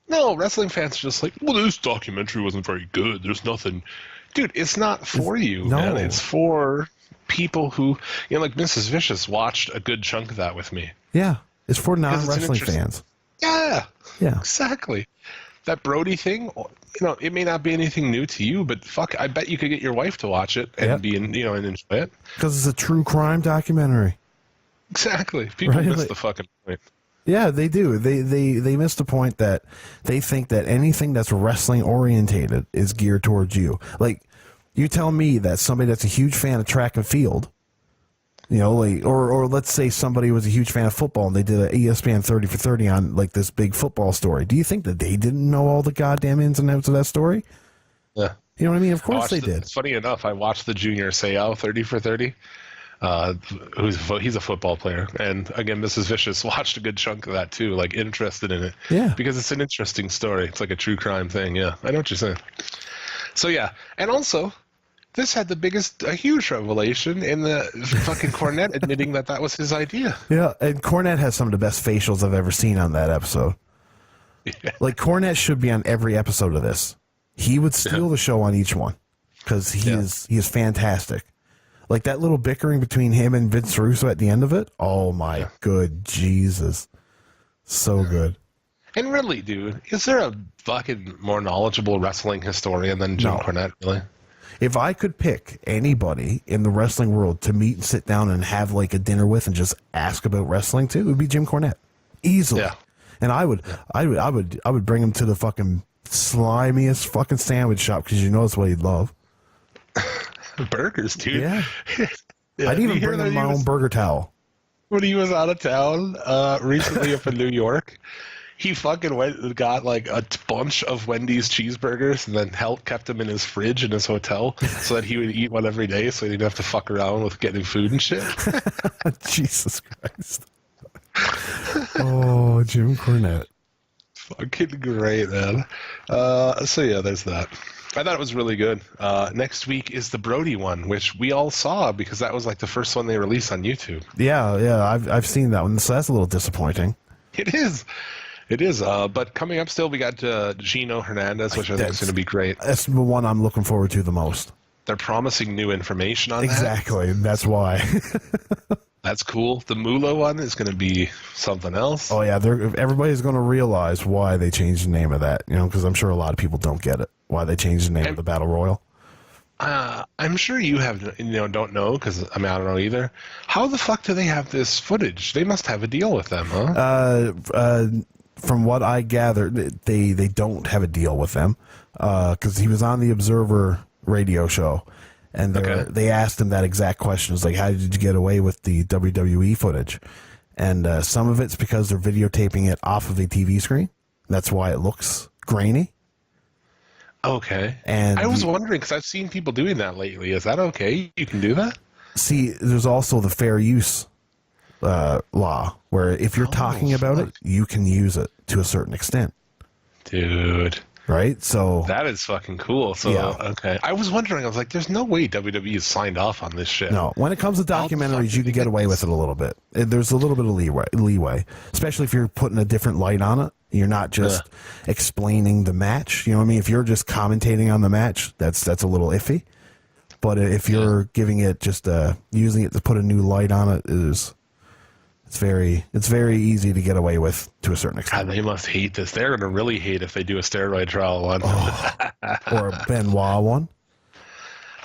no, wrestling fans are just like, well, this documentary wasn't very good. There's nothing. Dude, it's not for you, no. man. It's for people who, like Mrs. Vicious watched a good chunk of that with me. Yeah, it's for it's an non-wrestling interesting- fans. Yeah. Yeah. Exactly. That Brody thing, it may not be anything new to you, but fuck, I bet you could get your wife to watch it and Yep. be and enjoy it. Because it's a true crime documentary. Exactly. People Right, miss like- the fucking point. Yeah, they do. They miss the point that they think that anything that's wrestling orientated is geared towards you. Like, you tell me that somebody that's a huge fan of track and field, like, or let's say somebody was a huge fan of football and they did an ESPN 30 for 30 on like this big football story. Do you think that they didn't know all the goddamn ins and outs of that story? Yeah. You know what I mean? Of I course watched they it. did. It's funny enough, I watched the Junior Seau 30 for 30. He's a football player, and again, Mrs. Vicious watched a good chunk of that too, like interested in it. Yeah. Because it's an interesting story. It's like a true crime thing. Yeah, I know what you're saying. So yeah, and also, this had a huge revelation in the fucking Cornette admitting that was his idea. Yeah, and Cornette has some of the best facials I've ever seen on that episode. Yeah. Like, Cornette should be on every episode of this. He would steal the show on each one because he is fantastic. Like, that little bickering between him and Vince Russo at the end of it. Oh my good Jesus, so good. And really, dude, is there a fucking more knowledgeable wrestling historian than Jim No. Cornette? Really? If I could pick anybody in the wrestling world to meet and sit down and have like a dinner with and just ask about wrestling to, it would be Jim Cornette, easily. Yeah. And I would bring him to the fucking slimiest fucking sandwich shop because that's what he'd love. Burgers, dude. Yeah. Yeah, I'd you even hear bring that him my he was- own burger towel. When he was out of town recently up in New York, he fucking went and got like a bunch of Wendy's cheeseburgers and then kept them in his fridge in his hotel so that he would eat one every day so he didn't have to fuck around with getting food and shit. Jesus Christ. Oh, Jim Cornette. Fucking great, man. So yeah, there's that. I thought it was really good. Next week is the Brody one, which we all saw because that was like the first one they released on YouTube. Yeah, I've seen that one, so that's a little disappointing. It is. But coming up still, we got Gino Hernandez, which I think is going to be great. That's the one I'm looking forward to the most. They're promising new information on that. Exactly, that's why. That's cool. The Moolah one is going to be something else. Oh yeah, everybody's going to realize why they changed the name of that. Because I'm sure a lot of people don't get it. Why they changed the name of the Battle Royal. I'm sure you don't know because I don't know either. How the fuck do they have this footage? They must have a deal with them, huh? From what I gather, they don't have a deal with them because he was on the Observer radio show, and they asked him that exact question. It's like, how did you get away with the WWE footage? And some of it's because they're videotaping it off of a TV screen. That's why it looks grainy. Okay. And I was wondering because I've seen people doing that lately. Is that okay? You can do that? See, there's also the fair use law, where if you're talking about it, you can use it to a certain extent. Dude. Right? So that is fucking cool. So, okay. I was wondering, I was like, there's no way WWE is signed off on this shit. No, when it comes to documentaries, you can get away with it a little bit. There's a little bit of leeway, especially if you're putting a different light on it. You're not just explaining the match. You know what I mean? If you're just commentating on the match, that's a little iffy. But if you're giving it just using it to put a new light on it, it's very easy to get away with to a certain extent. God, they must hate this. They're going to really hate if they do a steroid trial one. Or a Benoit one.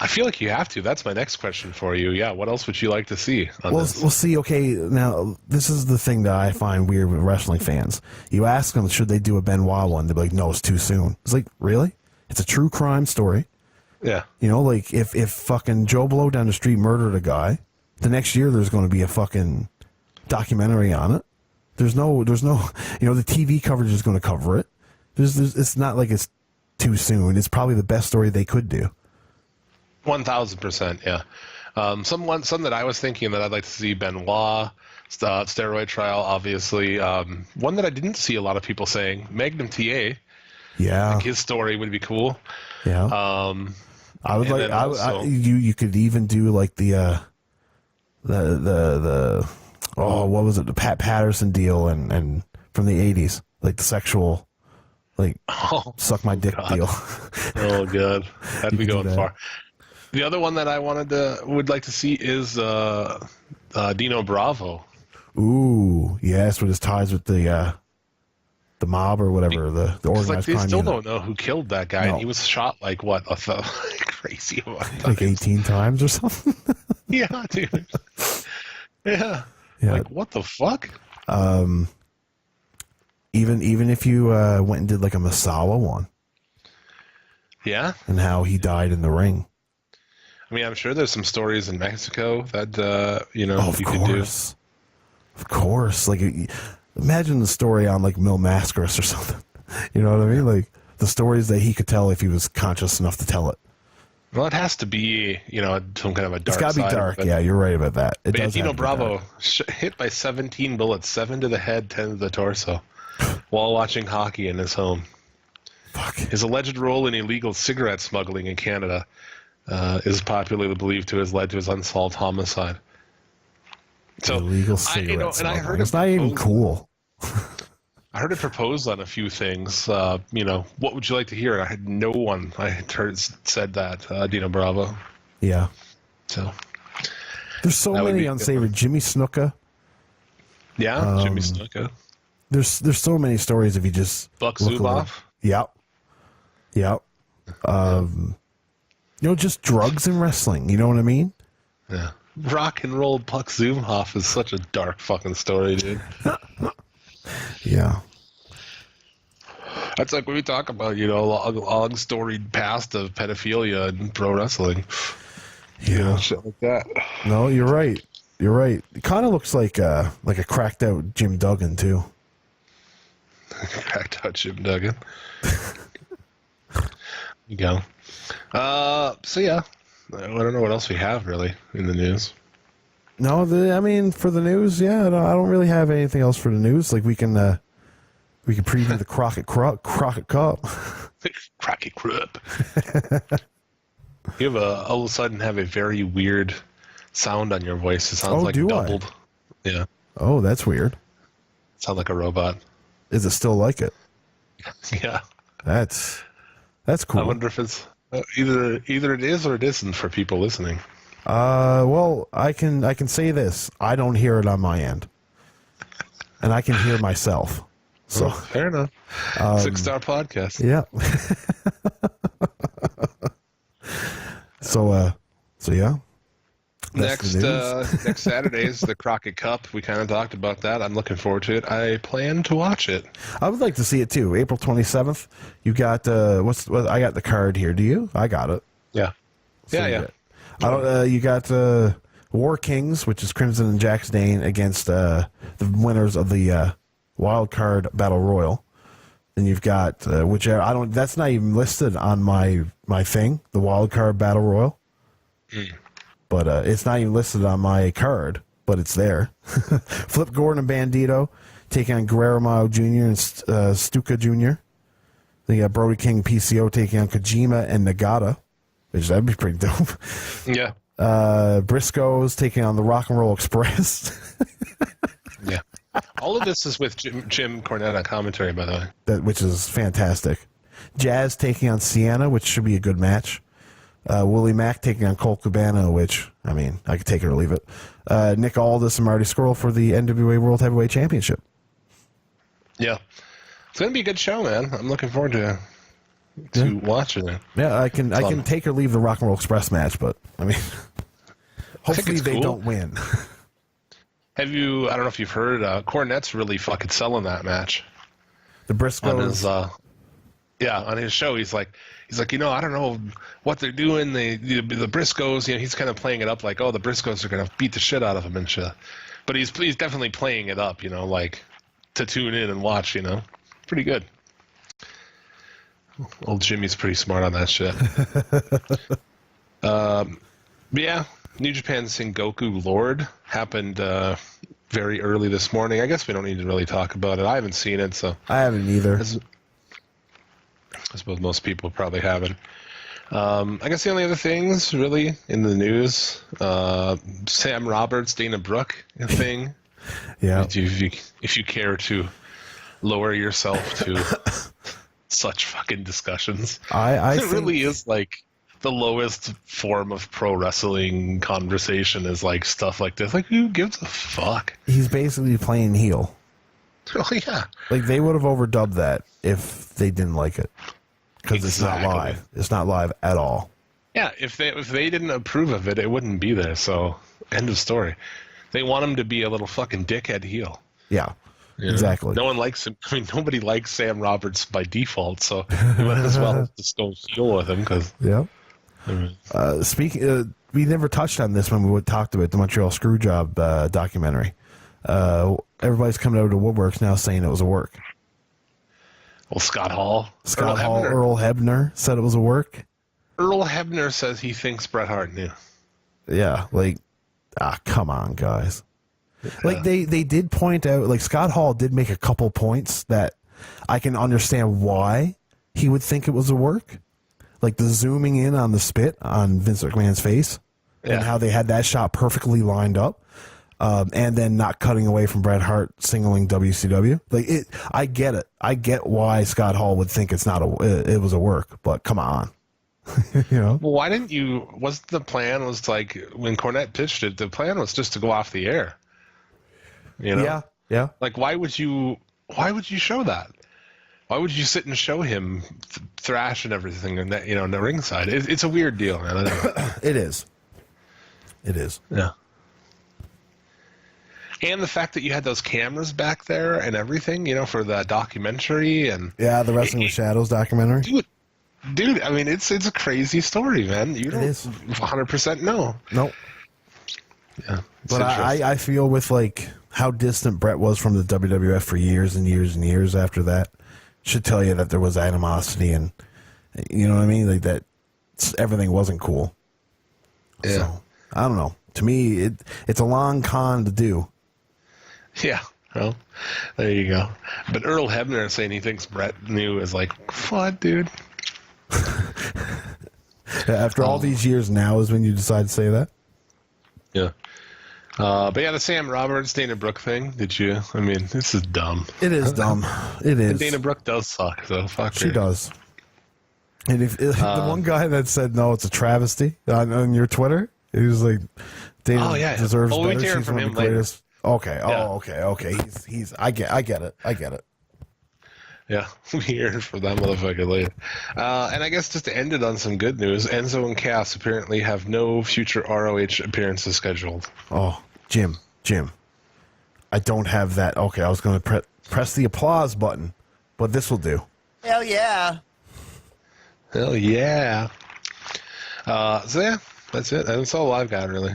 I feel like you have to. That's my next question for you. Yeah, what else would you like to see on this? We'll see. Okay, now, this is the thing that I find weird with wrestling fans. You ask them, should they do a Benoit one? They'll be like, no, it's too soon. It's like, really? It's a true crime story. Yeah. You know, like, if fucking Joe Blow down the street murdered a guy, the next year there's going to be a fucking documentary on it. There's no, the TV coverage is going to cover it. It's not like it's too soon. It's probably the best story they could do. 1,000%, yeah. Some that I was thinking that I'd like to see, Benoit, steroid trial, obviously. One that I didn't see a lot of people saying, Magnum TA. Yeah. I think his story would be cool. Yeah. I would like, you could even do like the what was it? The Pat Patterson deal and from the 80s, like the sexual, like suck my dick deal. Oh, God. That'd be going far. The other one that I would like to see is Dino Bravo. Ooh, yes, with his ties with the mob or whatever, the organized crime. They still unit. don't know who killed that guy, and he was shot like what, crazy amount of times. Like 18 times or something. Yeah, dude. Yeah. Like, what the fuck? Even if you went and did like a Masawa one. Yeah. And how he died in the ring. I mean, I'm sure there's some stories in Mexico that you could do. Of course. Like, imagine the story on like Mil Mascaras or something. You know what I mean? Like the stories that he could tell if he was conscious enough to tell it. Well, it has to be, some kind of a dark. It's got to be dark. Yeah, you're right about that. It does. Dino Bravo hit by 17 bullets, 7 to the head, 10 to the torso, while watching hockey in his home. Fuck. His alleged role in illegal cigarette smuggling in Canada is popularly believed to have led to his unsolved homicide. So illegal cigarette smuggling. And I heard it's not even cool. I heard it proposed on a few things. What would you like to hear? And I had no one. I had heard said that Dino Bravo. Yeah. So there's so many unsavory. Jimmy Snuka. Yeah, Jimmy Snuka. There's so many stories if you just Buck Zuboff. Yep. Just drugs and wrestling. You know what I mean? Yeah. Rock and roll Buck Zuboff is such a dark fucking story, dude. Yeah. That's like when we talk about, long storied past of pedophilia in pro wrestling. Yeah. Shit like that. No, you're right. It kind of looks like a cracked out Jim Duggan, too. Cracked out Jim Duggan. You go. So yeah. I don't know what else we have really in the news. No, for the news, yeah, I don't really have anything else for the news. Like we can preview the Crockett Cup. Crockett Cup. You have all of a sudden have a very weird sound on your voice. It sounds like doubled. Yeah. Oh, that's weird. Sound like a robot. Is it still like it? Yeah. That's cool. I wonder if it's either it is or it isn't for people listening. Well, I can say this. I don't hear it on my end. And I can hear myself. So fair enough. 6-star podcast. Yeah. So yeah. Next Saturday is the Crockett Cup. We kind of talked about that. I'm looking forward to it. I plan to watch it. I would like to see it too. April 27th. You got I got the card here. Do you? I got it. Yeah. So yeah. You got War Kings, which is Crimson and Jax Dane, against the winners of the Wild Card Battle Royal. And you've got whichever that's not even listed on my thing, the Wild Card Battle Royal. But it's not even listed on my card. but it's there. Flip Gordon and Bandito taking on Guerrero Mao Jr. and Stuka Jr. Then you got Brody King PCO taking on Kojima and Nagata, which that'd be pretty dope. Yeah. Briscoes taking on the Rock and Roll Express. Yeah. All of this is with Jim Cornette on commentary, by the way. Which is fantastic. Jazz taking on Sienna, which should be a good match. Willie Mack taking on Colt Cabana, which, I mean, I could take it or leave it. Nick Aldis and Marty Scurll for the NWA World Heavyweight Championship. Yeah. It's going to be a good show, man. I'm looking forward to watching it. Yeah, I can take or leave the Rock and Roll Express match, but, I mean, hopefully they don't win. I don't know if you've heard, Cornette's really fucking selling that match. The Briscoes. On his show, he's like, I don't know what they're doing. The Briscoes, he's kind of playing it up like, oh, the Briscoes are gonna beat the shit out of him and shit. But he's definitely playing it up, like to tune in and watch. Pretty good. Old Jimmy's pretty smart on that shit. But yeah, New Japan Sengoku Lord happened very early this morning. I guess we don't need to really talk about it. I haven't seen it, so I haven't either. I suppose most people probably haven't. I guess the only other things really in the news, Sam Roberts, Dana Brooke thing. Yeah. If you care to lower yourself to such fucking discussions, I it really is like the lowest form of pro wrestling conversation is like stuff like this. Like, who gives a fuck? He's basically playing heel. Oh yeah. Like, they would have overdubbed that if they didn't like it. Because It's not live. It's not live at all. Yeah, if they didn't approve of it, it wouldn't be there. So, end of story. They want him to be a little fucking dickhead heel. Yeah, exactly. No one likes him. I mean, nobody likes Sam Roberts by default, so you might as well just go heel with him. Because speaking, we never touched on this when we talked about the Montreal Screwjob documentary. Everybody's coming out of the woodworks now saying it was a work. Well, Scott Hall, Earl Hebner said it was a work. Earl Hebner says he thinks Bret Hart knew. Yeah, like, come on, guys. Yeah. Like, they did point out, like, Scott Hall did make a couple points that I can understand why he would think it was a work. Like the zooming in on the spit on Vince McMahon's face and how they had that shot perfectly lined up. And then not cutting away from Bret Hart singling WCW. Like, I get it. I get why Scott Hall would think it was a work, but come on. Well, why didn't you? The plan was like when Cornette pitched it, the plan was just to go off the air. Yeah. Like, why would you show that? Why would you sit and show him thrash and everything in that, in the ringside? It's a weird deal, man. It is. Yeah. And the fact that you had those cameras back there and everything, for the documentary and the Wrestling with Shadows documentary. Dude, I mean, it's a crazy story, man. You don't 100% know. Nope. Yeah, but I feel with like how distant Bret was from the WWF for years and years and years after that should tell you that there was animosity and you know what I mean, like that everything wasn't cool. Yeah. So, I don't know. To me, it's a long con to do. Yeah, well, there you go. But Earl Hebner saying he thinks Bret knew is like, what, dude? After all these years, now is when you decide to say that? Yeah. But yeah, the Sam Roberts, Dana Brooke thing, I mean, this is dumb. It is dumb. It is. And Dana Brooke does suck, so fuck her. She does. And if the one guy that said, no, it's a travesty on your Twitter, he was like, Dana deserves better. We hear She's from one of him the greatest. Okay. Yeah. Okay. He's. I get it. Yeah, we hear it from that motherfucker later. And I guess just to end it on some good news, Enzo and Cass apparently have no future ROH appearances scheduled. Oh, Jim, I don't have that. Okay, I was going to press the applause button, but this will do. Hell yeah. So yeah, that's it. That's all I've got really.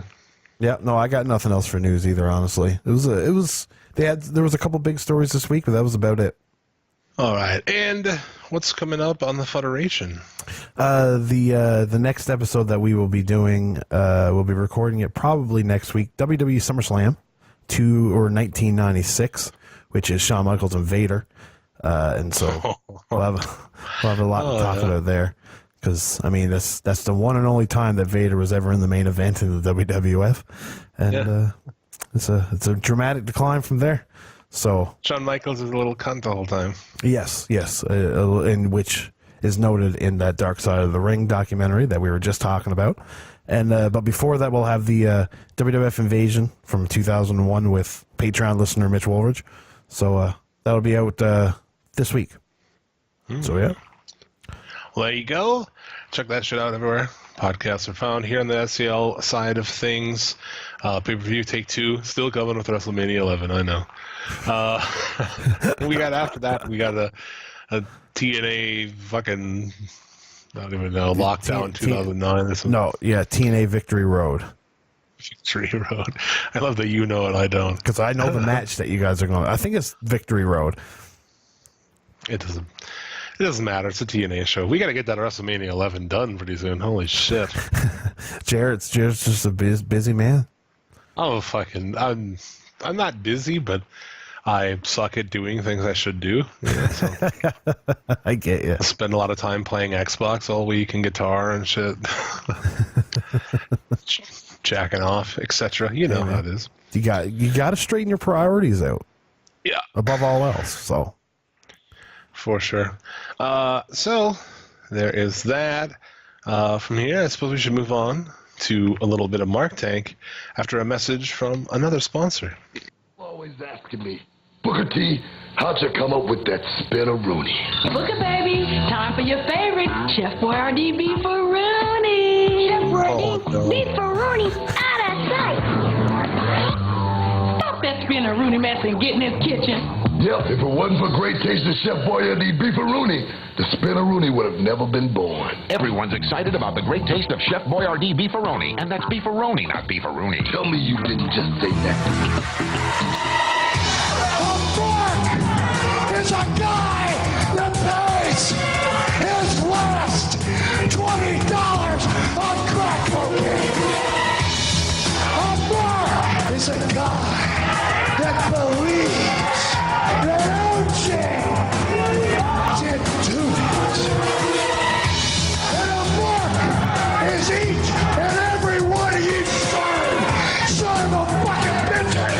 Yeah, no, I got nothing else for news either. Honestly, there was a couple big stories this week, but that was about it. All right, and what's coming up on the Federation? The next episode that we will be doing, we'll be recording it probably next week. WWE SummerSlam 1996, which is Shawn Michaels and Vader, and so we'll have a lot to talk about there. Because I mean, that's the one and only time that Vader was ever in the main event in the WWF, and it's a dramatic decline from there. So Shawn Michaels is a little cunt the whole time. Yes, in which is noted in that Dark Side of the Ring documentary that we were just talking about. And but before that, we'll have the WWF Invasion from 2001 with Patreon listener Mitch Woolridge. So that'll be out this week. So yeah. Well, there you go. Check that shit out everywhere. Podcasts are found here on the SCL side of things. Pay-per-view Take 2, still coming with WrestleMania 11, I know. We got after that, we got a TNA fucking, I don't even know, Lockdown 2009 or something. No, yeah, TNA Victory Road. Victory Road. I love that you know it, I don't. Because I know the match that you guys are going to. I think it's Victory Road. It doesn't matter. It's a TNA show. We got to get that WrestleMania 11 done pretty soon. Holy shit. Jared's just a busy man. Oh, fucking. I'm not busy, but I suck at doing things I should do. You know, so. I get you. I spend a lot of time playing Xbox all week and guitar and shit. Jacking off, etc. You know how it is. You got to straighten your priorities out. Yeah. Above all else, so. For sure. So there is that. From here, I suppose we should move on to a little bit of Mark Tank after a message from another sponsor. Always asking me, Booker T, how'd you come up with that spin-a-rooney? Booker, baby, time for your favorite Chef Boyardee beefaroni. Chef Boyardee beefaroni out of sight. Stop that spin-a-rooney mess and get in this kitchen. Yep, if it wasn't for great taste of Chef Boyardee beefaroni, the spin-a-rooney would have never been born. Everyone's excited about the great taste of Chef Boyardee beefaroni, and that's beefaroni, not beefaroni. Tell me you didn't just say that. A fork is a guy that pays his last $20 on crack cocaine. A mark is a guy that believes that OJ did do it. And a mark is each and every one of you son of a fucking bitches.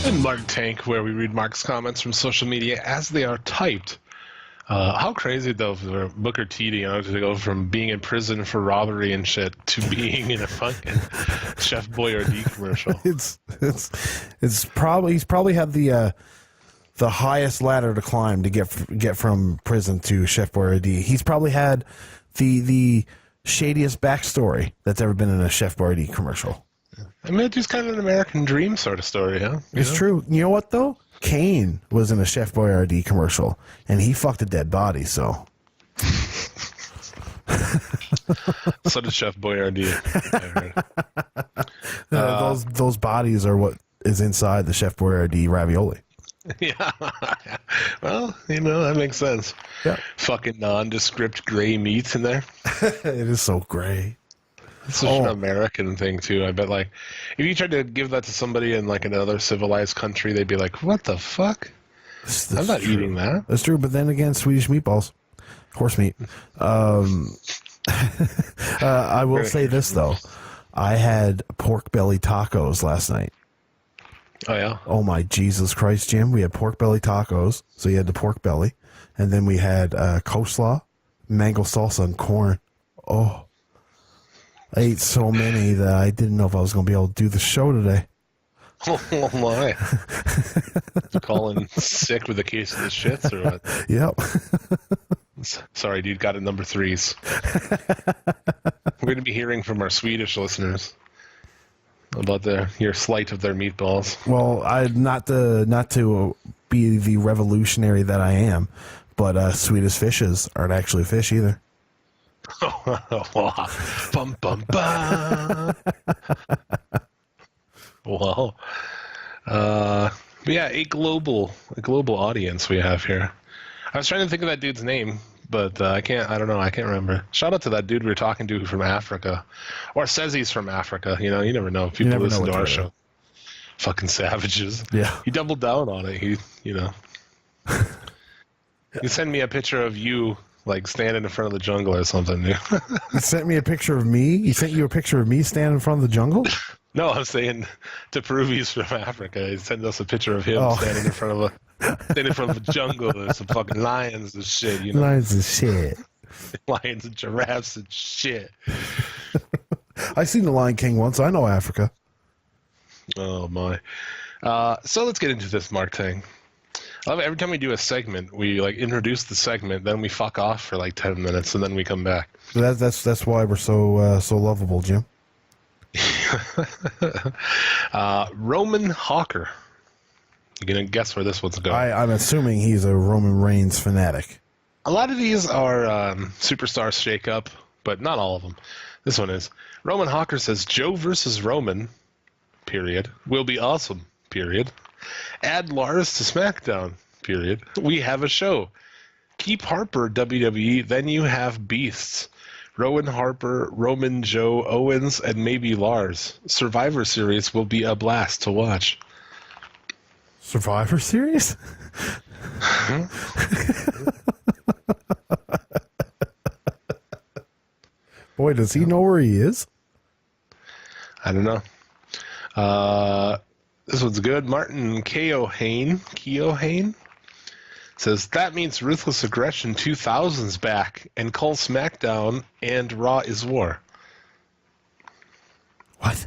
In Mark Tank, where we read Mark's comments from social media as they are typed. How crazy though for Booker T, to go from being in prison for robbery and shit to being in a fucking Chef Boyardee commercial. It's probably he's probably had the highest ladder to climb to get from prison to Chef Boyardee. He's probably had the shadiest backstory that's ever been in a Chef Boyardee commercial. I mean, it's just kind of an American dream sort of story, huh? It's true. You know what though? Kane was in a Chef Boyardee commercial, and he fucked a dead body. So, so did Chef Boyardee. I heard. Those bodies are what is inside the Chef Boyardee ravioli. Yeah. Well, that makes sense. Yeah. Fucking nondescript gray meat in there. It is so gray. It's such an American thing too. I bet, like, if you tried to give that to somebody in like another civilized country, they'd be like, "What the fuck? I'm not eating that." That's true. But then again, Swedish meatballs, horse meat. I will say this though, I had pork belly tacos last night. Oh yeah. Oh my Jesus Christ, Jim! We had pork belly tacos, so you had the pork belly, and then we had coleslaw, mango salsa, and corn. Oh. I ate so many that I didn't know if I was going to be able to do the show today. Oh my. You calling sick with a case of the shits or what? Yep. Sorry, dude, got it number 3s. We're going to be hearing from our Swedish listeners about your slight of their meatballs. Well, not to be the revolutionary that I am, but Swedish fishes aren't actually fish either. Bum, bum, bum. Well, But yeah, a global audience we have here. I was trying to think of that dude's name, but I can't. I don't know. I can't remember. Shout out to that dude we were talking to from Africa, or says he's from Africa. You know, you never know. People listen to our show. Fucking savages. Yeah. He doubled down on it. You send me a picture of you like standing in front of the jungle or something. You sent me a picture of me? You sent you a picture of me standing in front of the jungle? No, I'm saying to prove he's from Africa. He sent us a picture of him standing in front of a jungle. There's some fucking lions and shit. You know? Lions and shit. Lions and giraffes and shit. I seen the Lion King once. I know Africa. Oh my. So let's get into this Mark thing. I love it. Every time we do a segment, we like introduce the segment, then we fuck off for like 10 minutes, and then we come back. That's why we're so lovable, Jim. Roman Hawker. You gonna guess where this one's going? I'm assuming he's a Roman Reigns fanatic. A lot of these are superstars shake up, but not all of them. This one is. Roman Hawker says Joe versus Roman, period, will be awesome, period. Add Lars to SmackDown, period. We have a show. Keep Harper WWE, then you have beasts. Rowan Harper, Roman, Joe, Owens, and maybe Lars. Survivor Series will be a blast to watch. Survivor Series? Boy, does he know where he is? I don't know. This one's good. Martin Keohane says, that means Ruthless Aggression 2000's back and call SmackDown and Raw is War. What?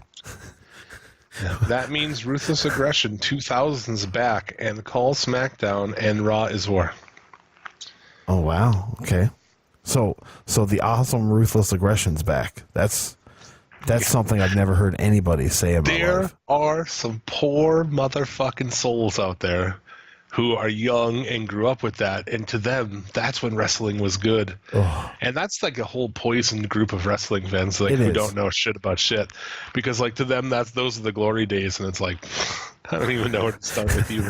Yeah, that means Ruthless Aggression 2000's back and call SmackDown and Raw is War. Oh, wow. Okay. So the awesome Ruthless Aggression's back. That's something I've never heard anybody say about my life. There are some poor motherfucking souls out there who are young and grew up with that, and to them, that's when wrestling was good. Oh. And that's like a whole poisoned group of wrestling fans who don't know shit about shit, because like to them, those are the glory days, and it's like I don't even know where to start with you.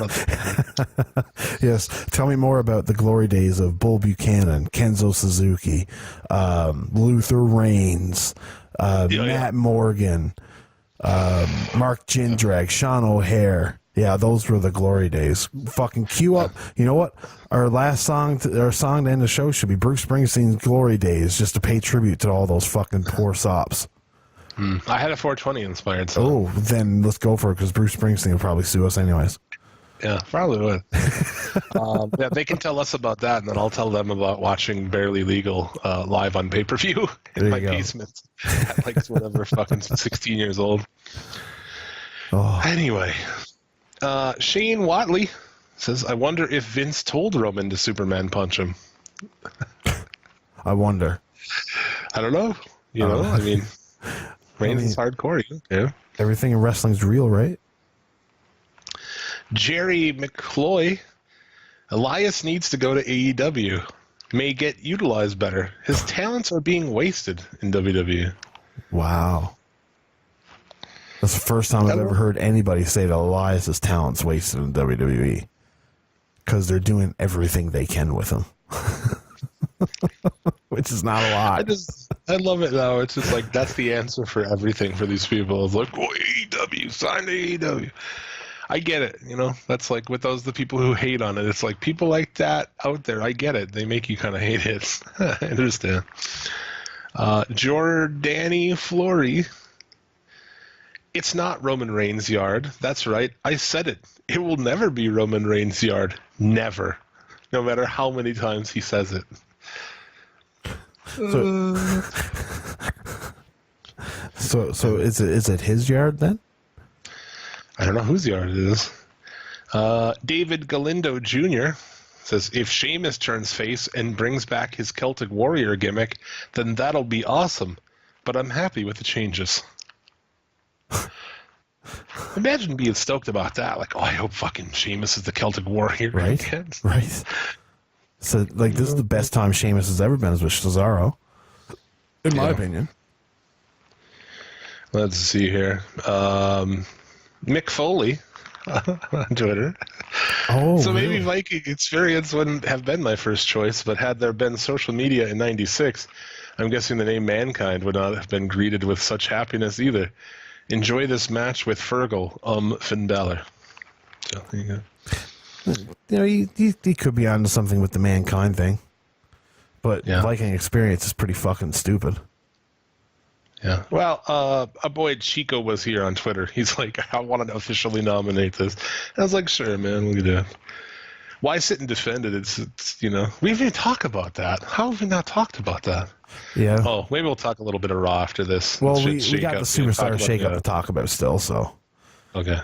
Yes, tell me more about the glory days of Bull Buchanan, Kenzo Suzuki, Luther Reigns, Matt Morgan, Mark Jindrak, Sean O'Hare. Yeah, those were the glory days. Fucking cue up. You know what? Our song to end the show should be Bruce Springsteen's Glory Days, just to pay tribute to all those fucking poor sops. I had a 420 inspired song. Oh, then let's go for it, because Bruce Springsteen will probably sue us anyways. Yeah, probably would. Yeah, they can tell us about that, and then I'll tell them about watching Barely Legal live on pay-per-view in my basement at like whatever, fucking 16 years old. Oh. Anyway, Shane Watley says, I wonder if Vince told Roman to Superman punch him. I wonder. I don't know. You know, I mean, Reigns is hardcore. Yeah. Everything in wrestling's real, right? Jerry McCloy, Elias needs to go to AEW. May get utilized better. His talents are being wasted in WWE. Wow. That's the first time I've ever heard anybody say that Elias' talent's wasted in WWE. Because they're doing everything they can with him. Which is not a lot. I love it now. It's just like, that's the answer for everything for these people. It's like, oh, AEW, sign to AEW. I get it, you know. That's like with the people who hate on it. It's like people like that out there. I get it. They make you kind of hate it. I understand. Jordani Flory. It's not Roman Reigns' yard. That's right. I said it. It will never be Roman Reigns' yard. Never. No matter how many times he says it. So is it his yard then? I don't know whose yard it is. David Galindo Jr. says, if Sheamus turns face and brings back his Celtic Warrior gimmick, then that'll be awesome. But I'm happy with the changes. Imagine being stoked about that. Like, oh, I hope fucking Sheamus is the Celtic Warrior. Right, right. So, like, this is the best time Sheamus has ever been is with Cesaro. In my opinion. Let's see here. Mick Foley, on Twitter. Oh, so maybe really? Viking experience wouldn't have been my first choice, but had there been social media in '96, I'm guessing the name Mankind would not have been greeted with such happiness either. Enjoy this match with Fergal, Finn Balor. So there you go. You know, he could be onto something with the Mankind thing, but Yeah. Viking experience is pretty fucking stupid. Yeah. Well, our boy Chico was here on Twitter. He's like, I want to officially nominate this. And I was like, sure, man, we can do it. Why sit and defend it? It's we didn't even talk about that. How have we not talked about that? Yeah. Oh, maybe we'll talk a little bit of Raw after this. Well, we Shake got up, the Superstar talk Shake-Up about to talk about still, so. Okay.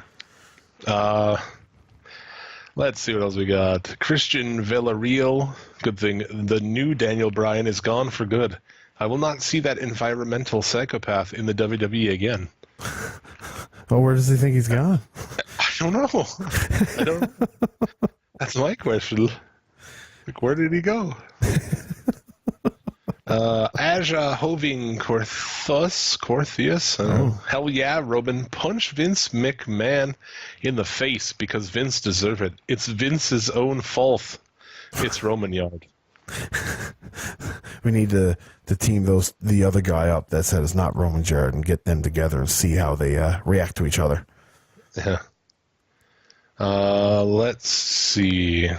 Let's see what else we got. Christian Villarreal. Good thing the new Daniel Bryan is gone for good. I will not see that environmental psychopath in the WWE again. Well, where does he think he's gone? I don't know. That's my question. Like, where did he go? Aja Hoving Corthius. Hell yeah, Robin. Punch Vince McMahon in the face because Vince deserved it. It's Vince's own fault. It's Roman Yard. We need to team the other guy up that said it's not Roman Yard and get them together and see how they react to each other. Yeah. Let's see.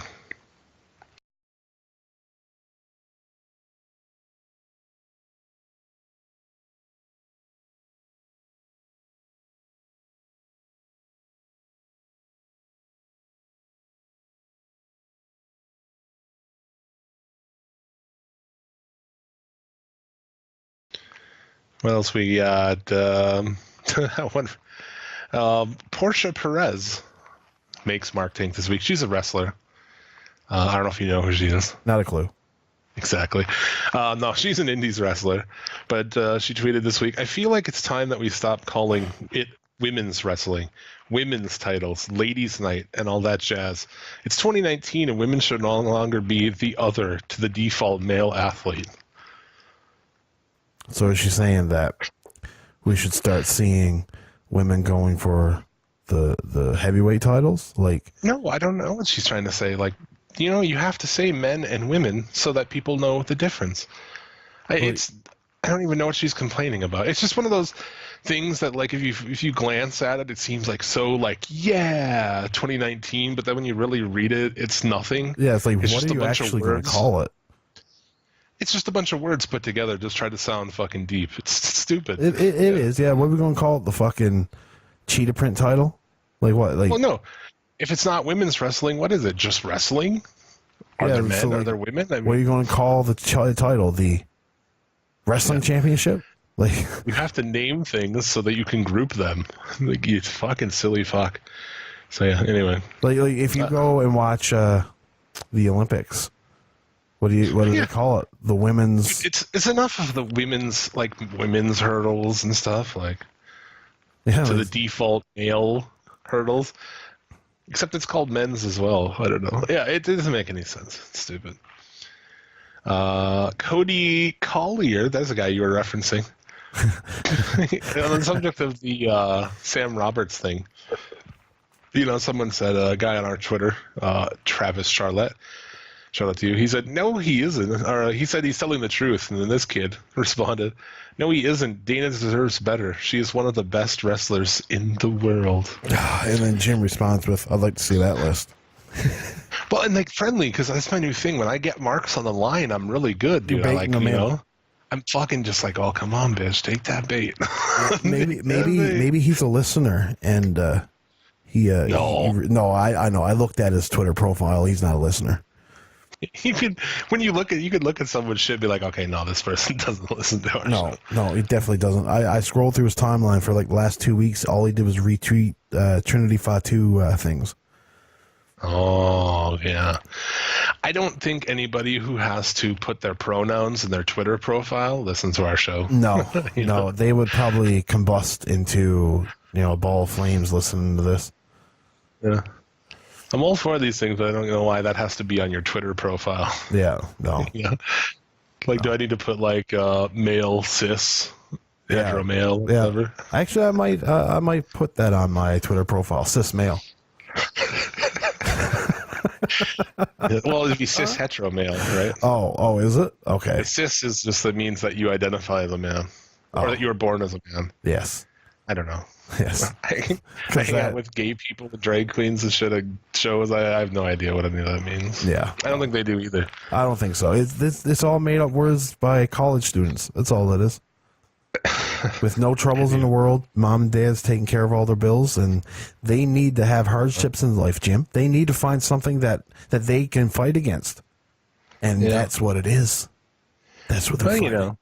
What else we got? Portia Perez makes Mark Tank this week. She's a wrestler. I don't know if you know who she is. Not a clue. Exactly. No, she's an indies wrestler, but she tweeted this week, I feel like it's time that we stop calling it women's wrestling, women's titles, ladies' night, and all that jazz. It's 2019, and women should no longer be the other to the default male athlete. So is she saying that we should start seeing women going for the heavyweight titles? Like, no, I don't know what she's trying to say. Like, you have to say men and women so that people know the difference. I don't even know what she's complaining about. It's just one of those things that, like, if you glance at it, it seems like so, like, yeah, 2019. But then when you really read it, it's nothing. yeah, it's like, It's what just are a you bunch of actually going to words. call it? It's just a bunch of words put together, just try to sound fucking deep. It's stupid. It is, yeah. What are we going to call it? The fucking cheetah print title? Like what? Like, Well, no. If it's not women's wrestling, what is it? Just wrestling? Are Yeah, there men? so, like, Are there women? I mean, what are you going to call the title? The wrestling championship? Like, you have to name things so that you can group them. Like, you fucking silly fuck. So yeah. Anyway, like if you go and watch the Olympics, what do they call it? The women's. it's enough of the women's hurdles and stuff, like Yeah, to the default male hurdles. Except it's called men's as well. I don't know. Yeah, it doesn't make any sense. It's stupid. Cody Collier, that's the guy you were referencing. On the subject of the Sam Roberts thing, someone said, a guy on our Twitter, Travis Charlotte, shout out to you. He said, no, he isn't. Or he said he's telling the truth. And then this kid responded, no, he isn't. Dana deserves better. She is one of the best wrestlers in the world. And then Jim responds with, I'd like to see that list. Well, and like friendly, because that's my new thing. When I get marks on the line, I'm really good, dude. You're baiting them in. I'm fucking just like, oh, come on, bitch, take that bait. Maybe he's a listener, and No. I know. I looked at his Twitter profile. He's not a listener. You could look at someone's shit and be like, okay, no, this person doesn't listen to our show. No, he definitely doesn't. I scrolled through his timeline for like the last 2 weeks. All he did was retweet Trinity Fatu things. Oh, yeah. I don't think anybody who has to put their pronouns in their Twitter profile listens to our show. No, no, they would probably combust into, a ball of flames listening to this. Yeah. I'm all for these things, but I don't know why that has to be on your Twitter profile. Yeah, no. Yeah. Like, do I need to put, like, male, cis, hetero male, Yeah. whatever? Actually, I might put that on my Twitter profile, cis male. Well, it'd be cis hetero male, right? Oh, is it? Okay. Cis is just that means that you identify as a man, or that you were born as a man. Yes. I don't know. Yes. I hang out with gay people, with drag queens and shit at shows. I have no idea what any of that means. Yeah. I don't think they do either. I don't think so. It's all made up words by college students. That's all it is. With no troubles in the world, mom and dad's taking care of all their bills, and they need to have hardships in life, Jim. They need to find something that they can fight against. And that's what it is. That's what they're fighting. You know,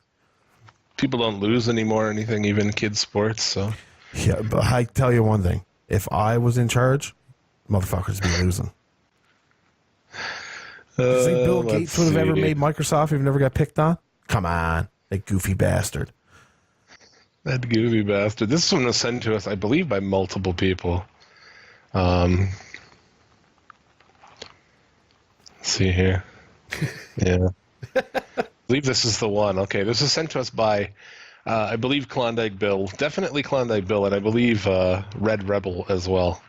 people don't lose anymore or anything, even kids' sports, so... Yeah, but I tell you one thing. If I was in charge, motherfuckers would be losing. Do you think Bill Gates would have ever made Microsoft if he never got picked on? Come on, that goofy bastard. That goofy bastard. This one was sent to us, I believe, by multiple people. Let's see here. Yeah. I believe this is the one. Okay, this is sent to us by, I believe, Klondike Bill. Definitely Klondike Bill, and I believe Red Rebel as well.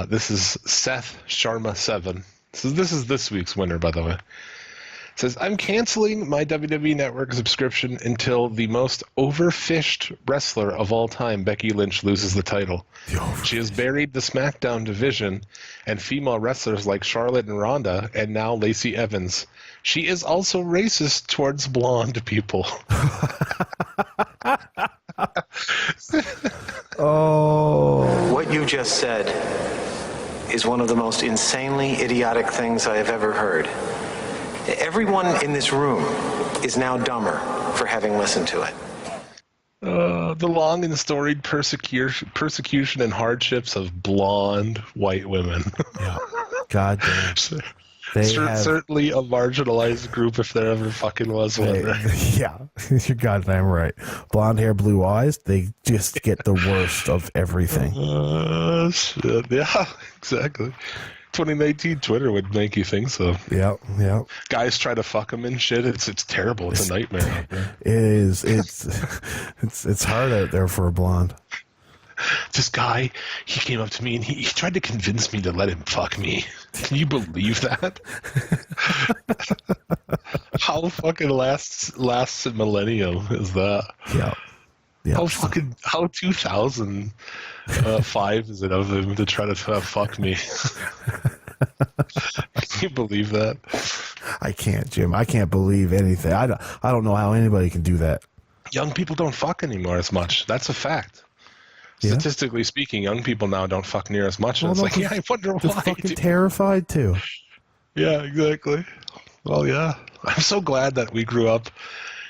This is Seth Sharma 7. This is this week's winner, by the way. It says, I'm canceling my WWE Network subscription until the most overfished wrestler of all time, Becky Lynch, loses the title. She has buried the SmackDown division and female wrestlers like Charlotte and Ronda, and now Lacey Evans. She is also racist towards blonde people. Oh. What you just said is one of the most insanely idiotic things I have ever heard. Everyone in this room is now dumber for having listened to it. The long and storied persecution and hardships of blonde white women. Yeah. God damn. Certainly a marginalized group if there ever fucking was one. Right? Yeah, you're goddamn right. Blonde hair, blue eyes, they just get the worst of everything. Shit. Yeah, exactly. 2019 Twitter would make you think so. Yeah. Guys try to fuck them and shit. It's terrible. It's a nightmare out there. It is. It's hard out there for a blonde. This guy, he came up to me and he tried to convince me to let him fuck me. Can you believe that? How fucking last millennium is that? Yeah. How 2005 is it of him to try to fuck me? Can you believe that? I can't, Jim. I can't believe anything. I don't know how anybody can do that. Young people don't fuck anymore as much. That's a fact. Yeah. Statistically speaking, young people now don't fuck near as much. Well, it's like, I wonder why. They're fucking terrified too. Yeah, exactly. Well, yeah. I'm so glad that we grew up,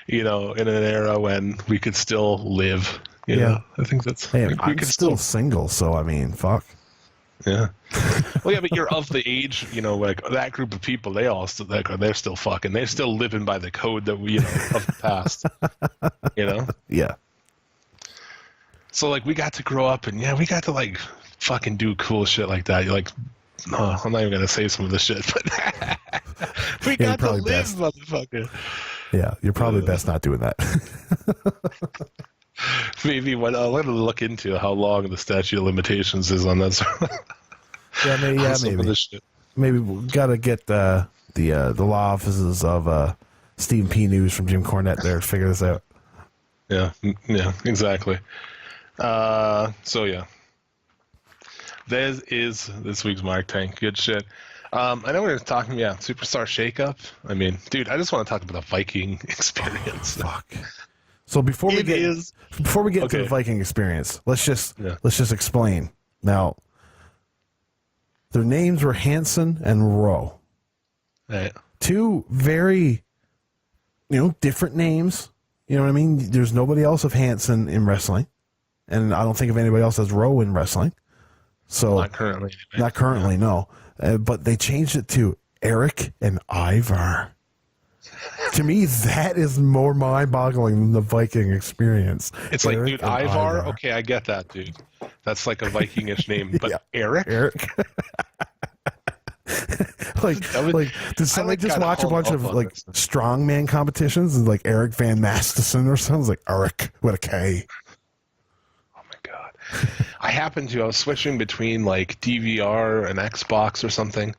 in an era when we could still live. You know? I think that's... Hey, I'm still single, so I mean, fuck. Yeah. Well, yeah, but you're of the age, like that group of people, they're still fucking. They're still living by the code that we, of the past. Yeah. So, like, we got to grow up and, we got to, like, fucking do cool shit like that. You're like, I'm not even going to say some of the shit, but we got to live, motherfucker. Yeah, you're probably best not doing that. Maybe I'm going to look into how long the statute of limitations is on that. Maybe. Maybe we got to get the law offices of Stephen P. News from Jim Cornette there to figure this out. Yeah, exactly. So yeah, there is this week's Mark Tank. Good shit. I know we were talking, Superstar Shakeup. I mean, dude, I just want to talk about the Viking experience. Fuck. So before we get into the Viking experience, let's just explain. Now, their names were Hansen and Rowe. Right. Two very, different names. You know what I mean? There's nobody else of Hansen in wrestling. And I don't think of anybody else as Rowe in wrestling. So not currently. Anyway. Not currently, no. But they changed it to Eric and Ivar. To me, that is more mind-boggling than the Viking experience. It's Eric, like, dude, Ivar? Okay, I get that, dude. That's like a Vikingish name. But Eric? Did somebody just watch a bunch of strongman competitions and like Eric Van Masterson or something? Like Eric with a K. Oh my god. I was switching between like DVR and Xbox or something,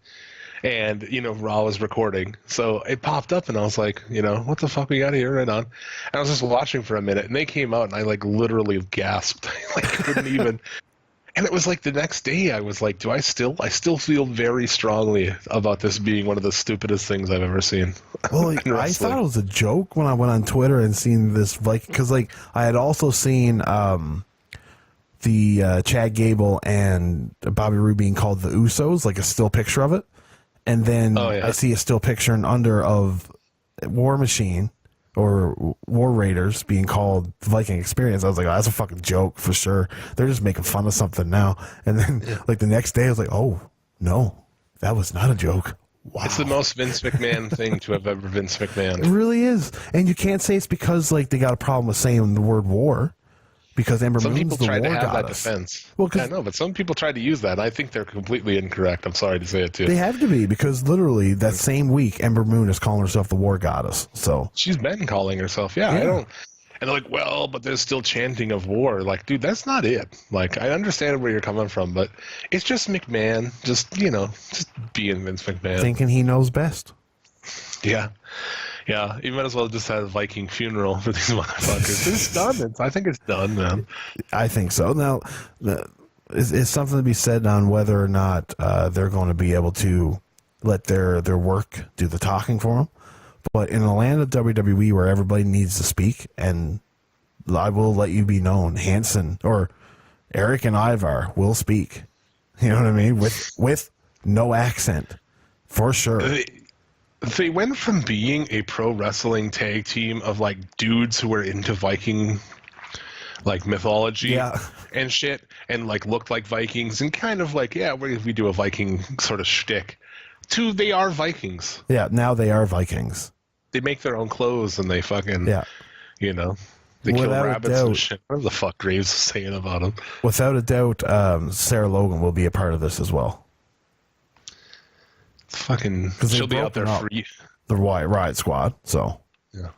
and Raw was recording, so it popped up, and I was like, what the fuck, we got here right on. And I was just watching for a minute, and they came out, and I like literally gasped. I like couldn't even. And it was like the next day, I was like, I still feel very strongly about this being one of the stupidest things I've ever seen. Well, I thought it was a joke when I went on Twitter and seen this, because I had also seen the Chad Gable and Bobby Roode being called the Usos, like a still picture of it. And then I see a still picture in under of War Machine or War Raiders being called the Viking Experience. I was like, oh, that's a fucking joke for sure. They're just making fun of something now. And then like the next day I was like, oh, no, that was not a joke. Wow. It's the most Vince McMahon thing to have ever Vince McMahon. It really is. And you can't say it's because like they got a problem with saying the word war. Because Ember some Moon's people tried to war have that goddess. defense. Well, I know, but some people tried to use that. I think they're completely incorrect. I'm sorry to say it too. They have to be, because literally that same week, Ember Moon is calling herself the war goddess. So she's been calling herself. Yeah. I don't. And they're like, well, but there's still chanting of war. Like, dude, that's not it. Like, I understand where you're coming from, but it's just McMahon, just being Vince McMahon, thinking he knows best. Yeah. Yeah, you might as well just have a Viking funeral for these motherfuckers. It's done. I think it's done, man. I think so. Now, is something to be said on whether or not they're going to be able to let their work do the talking for them. But in the land of WWE where everybody needs to speak, and I will let you be known, Hanson or Eric and Ivar will speak. You know what I mean? With no accent, for sure. They went from being a pro wrestling tag team of like dudes who were into Viking like mythology and shit, and like looked like Vikings and kind of like, we do a Viking sort of shtick, to they are Vikings. Yeah, now they are Vikings. They make their own clothes and they fucking they kill Without rabbits and shit. What the fuck Graves is saying about them? Without a doubt, Sarah Logan will be a part of this as well. Fucking, she'll be out there free. The Riot Squad, so yeah,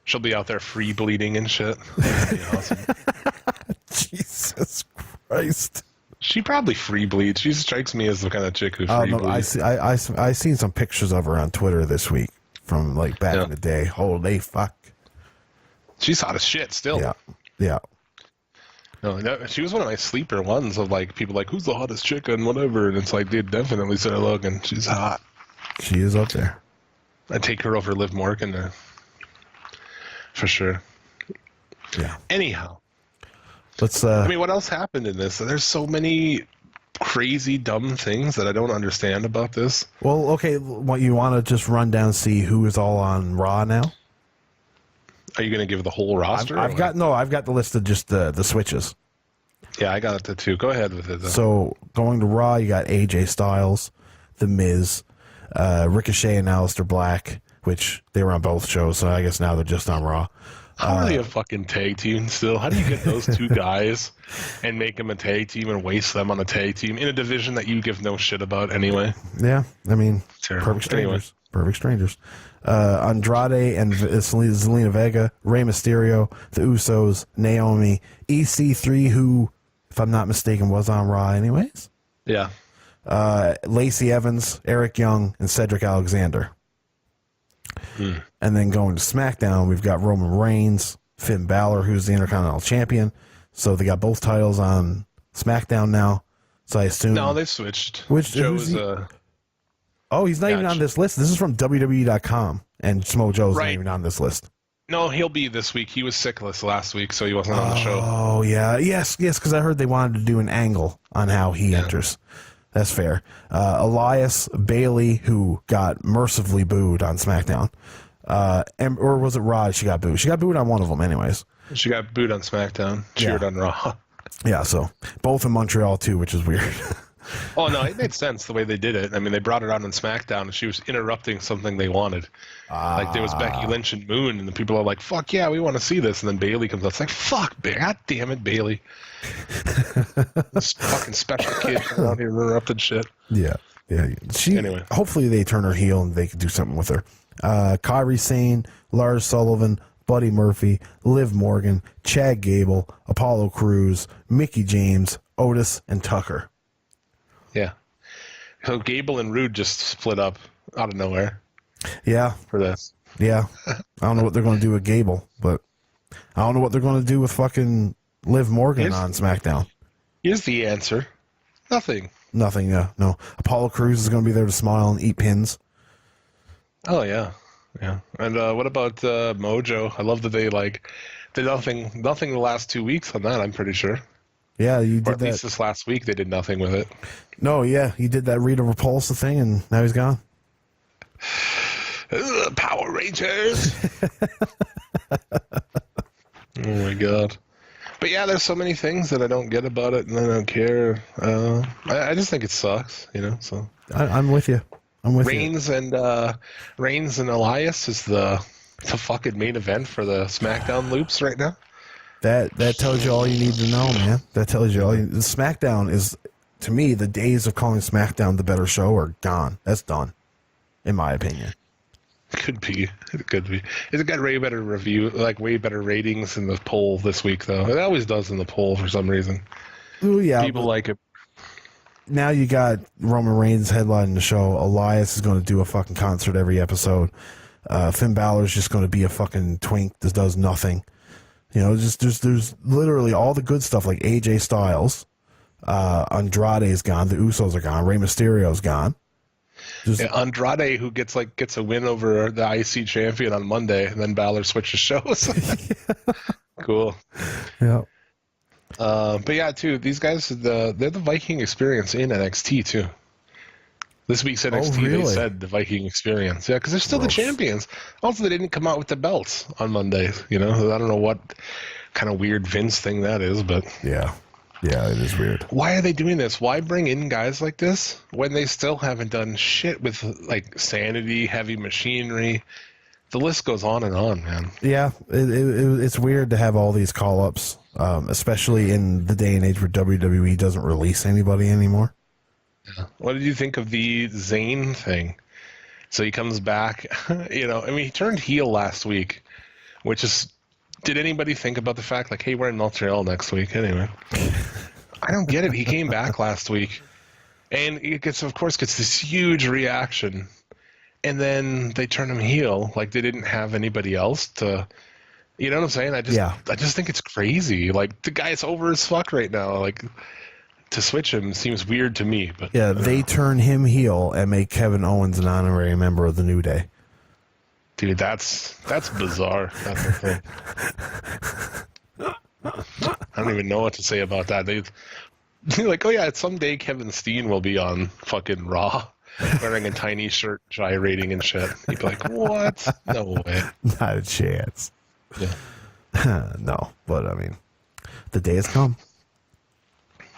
she'll be out there free bleeding and shit. That'd be awesome. Jesus Christ, she probably free bleeds. She strikes me as the kind of chick who free bleeds. I seen some pictures of her on Twitter this week from like back in the day. Holy fuck, she's hot as shit still. Yeah. No, she was one of my sleeper ones of like people like, who's the hottest chick and whatever, and it's like, dude, definitely Sarah Logan. She's hot. She is up there. I'd take her over Liv Morgan for sure. Yeah. Anyhow, let's. I mean, what else happened in this? There's so many crazy, dumb things that I don't understand about this. Well, okay, what you want to just run down, see who is all on Raw now? Are you going to give the whole roster? I've got the list of just the switches. Yeah, I got it too. Go ahead with it, though. So, going to Raw, you got AJ Styles, The Miz, Ricochet and Aleister Black, which they were on both shows, so I guess now they're just on Raw. How are they a fucking tag team still? How do you get those two guys and make them a tag team and waste them on a tag team in a division that you give no shit about anyway? Yeah, I mean, terrible. Perfect strangers. Anyway. Perfect strangers. Andrade and Zelina Vega, Rey Mysterio, the Usos, Naomi, EC3, who, if I'm not mistaken, was on Raw anyways. Yeah. Lacey Evans, Eric Young, and Cedric Alexander. And then going to SmackDown, we've got Roman Reigns, Finn Balor, who's the Intercontinental Champion. So they got both titles on SmackDown now. So I assume... No, they've switched. Joe's... Oh, he's not even on this list. This is from WWE.com, and Samoa Joe's not even on this list. No, he'll be this week. He was sickless last week, so he wasn't on the show. Oh, yeah. Yes, because I heard they wanted to do an angle on how he enters. That's fair. Elias, Bailey, who got mercifully booed on SmackDown. Or was it Raw she got booed? She got booed on one of them anyways. She got booed on SmackDown. Cheered on Raw. Yeah, so both in Montreal, too, which is weird. Oh, no, it made sense the way they did it. I mean, they brought it on SmackDown, and she was interrupting something they wanted. Like, there was Becky Lynch and Moon, and the people are like, fuck yeah, we want to see this. And then Bailey comes out. It's like, fuck, God damn it, Bailey. This fucking special kid coming out here interrupting shit. Yeah. Anyway. Hopefully they turn her heel and they can do something with her. Kairi Sane, Lars Sullivan, Buddy Murphy, Liv Morgan, Chad Gable, Apollo Crews, Mickey James, Otis, and Tucker. Yeah. So Gable and Rude just split up out of nowhere. Yeah. For this. Yeah. I don't know what they're going to do with Gable, but I don't know what they're going to do with fucking Liv Morgan on SmackDown. Here's the answer. Nothing. Nothing, yeah. No. Apollo Crews is going to be there to smile and eat pins. Oh, yeah. Yeah. And what about Mojo? I love that they, did nothing the last 2 weeks on that, I'm pretty sure. Yeah, you did or at that. least this last week they did nothing with it. No, yeah, he did that Rita Repulsa thing, and now he's gone. Power Rangers. Oh my god. But yeah, there's so many things that I don't get about it, and I don't care. I just think it sucks, So I'm with you. Reigns and Elias is the fucking main event for the SmackDown loops right now. That tells you all you need to know, man. That tells you all. SmackDown is, to me, the days of calling SmackDown the better show are gone. That's done, in my opinion. Could be. It could be. It got way better way better ratings in the poll this week, though. It always does in the poll for some reason. Oh yeah, people like it. Now you got Roman Reigns headlining the show. Elias is going to do a fucking concert every episode. Finn Balor's just going to be a fucking twink that does nothing. Just there's literally all the good stuff like AJ Styles, Andrade's gone, the Usos are gone, Rey Mysterio's gone. Andrade, who gets a win over the IC champion on Monday, and then Balor switches shows. Cool. Yeah. But yeah, too, these guys, they're the Viking experience in NXT too. This week's NXT, really? They said the Viking experience. Yeah, because they're still the champions. Also, they didn't come out with the belts on Monday. I don't know what kind of weird Vince thing that is, but yeah, it is weird. Why are they doing this? Why bring in guys like this when they still haven't done shit with Sanity, Heavy Machinery? The list goes on and on, man. Yeah, it's weird to have all these call-ups, especially in the day and age where WWE doesn't release anybody anymore. Yeah. What did you think of the Zayn thing? So he comes back, he turned heel last week, which is, did anybody think about the fact, hey, we're in Montreal next week anyway? I don't get it. He came back last week, and it gets this huge reaction, and then they turn him heel, they didn't have anybody else to, you know what I'm saying? I just think it's crazy. The guy's over as fuck right now, to switch him seems weird to me, but yeah, they turn him heel and make Kevin Owens an honorary member of the New Day. Dude, that's bizarre. That's the thing. I don't even know what to say about that. They're oh yeah, someday Kevin Steen will be on fucking Raw wearing a tiny shirt, gyrating and shit. You'd be like, what? No way. Not a chance. Yeah. No, but I mean, the day has come.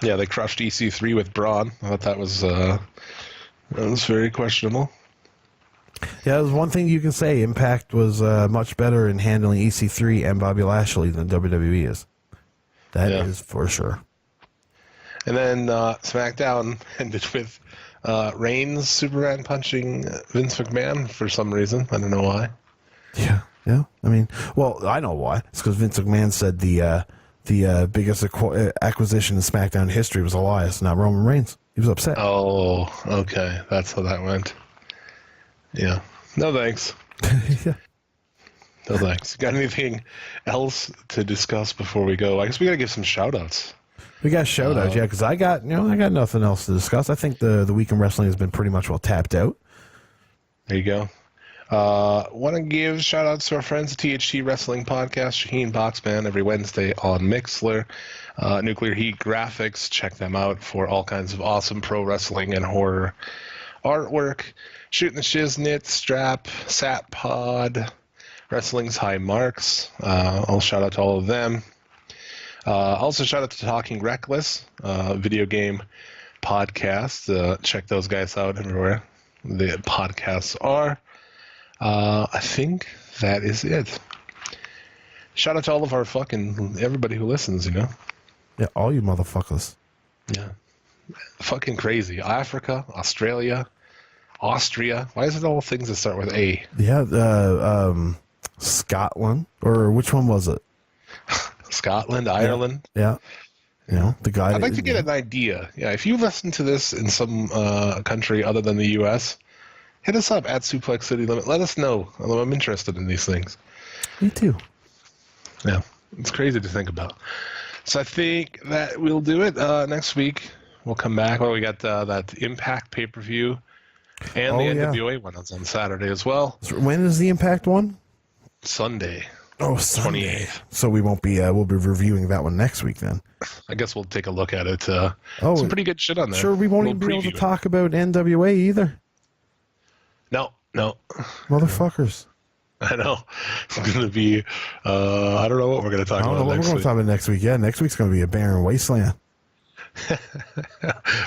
Yeah, they crushed EC3 with Braun. I thought that was very questionable. Yeah, there's one thing you can say. Impact was much better in handling EC3 and Bobby Lashley than WWE is. That is for sure. And then SmackDown ended with Reigns Superman punching Vince McMahon for some reason. I don't know why. Yeah. I mean, well, I know why. It's because Vince McMahon said the biggest acquisition in SmackDown history was Elias, not Roman Reigns. He was upset. Oh, okay. That's how that went. Yeah. No thanks. Yeah. No thanks. Got anything else to discuss before we go? I guess we got to give some shout-outs. We got shout-outs, yeah, because I got nothing else to discuss. I think the week in wrestling has been pretty much well tapped out. There you go. Want to give shout-outs to our friends at THT Wrestling Podcast, Shaheen Boxman, every Wednesday on Mixler. Nuclear Heat Graphics, check them out for all kinds of awesome pro wrestling and horror artwork. Shooting the Shiznit, Strap, Sat Pod, Wrestling's High Marks. I'll shout out to all of them. Also shout out to Talking Reckless, video game podcast. Check those guys out everywhere the podcasts are. I think that is it. Shout out to all of our everybody who listens, Yeah, all you motherfuckers. Yeah. Fucking crazy. Africa, Australia, Austria. Why is it all things that start with A? Yeah, Scotland, or which one was it? Scotland, Ireland. Yeah. You know, the guy. I'd like to get an idea. Yeah, if you listen to this in some country other than the U.S., hit us up at Suplex City Limit. Let us know. Although I'm interested in these things. Me too. Yeah, it's crazy to think about. So I think that we'll do it next week. We'll come back. Well, we got that Impact pay-per-view and the NWA one on Saturday as well. When is the Impact one? Sunday. Oh, Sunday. 28th. So we won't be. We'll be reviewing that one next week then. I guess we'll take a look at it. Some pretty good shit on there. Sure, we won't even be able to talk about NWA either. No. Motherfuckers. I know. It's going to be. I don't know what we're going to talk about. I don't know what we're going to talk about next week. Yeah, next week's going to be a barren wasteland.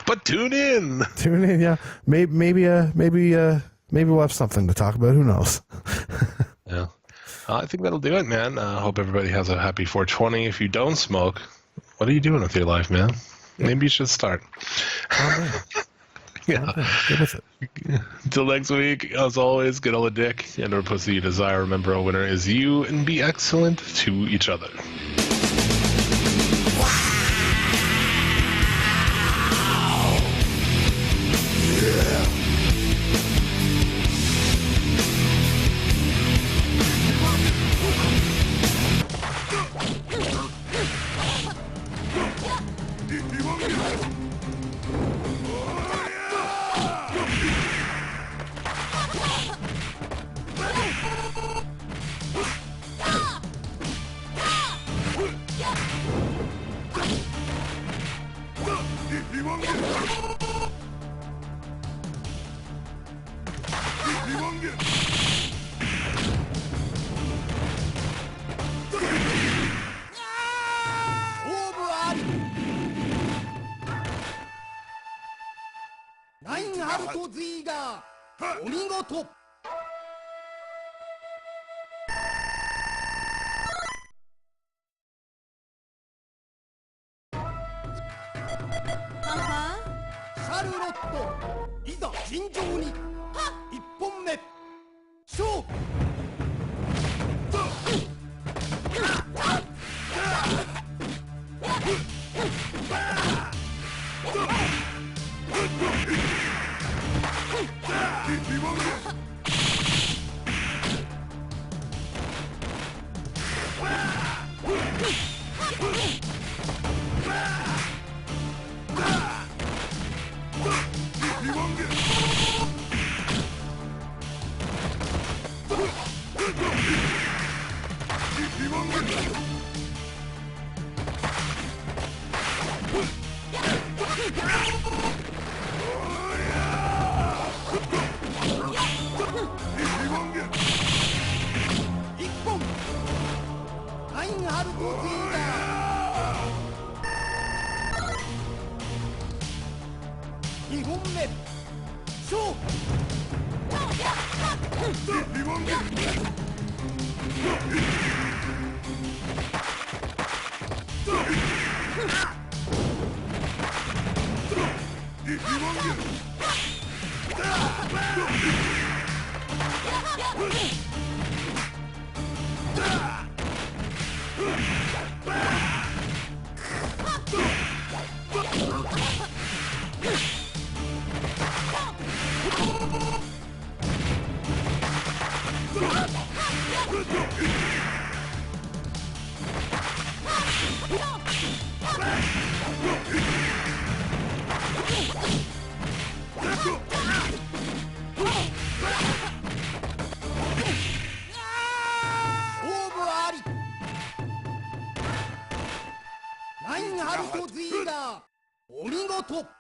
But tune in. Yeah. Maybe we'll have something to talk about. Who knows? Yeah. I think that'll do it, man. Hope everybody has a happy 420. If you don't smoke, what are you doing with your life, man? Maybe you should start. Yeah. Get with it. Until next week, as always, get all the dick and or pussy you desire. Remember, a winner is you, and be excellent to each other.お見事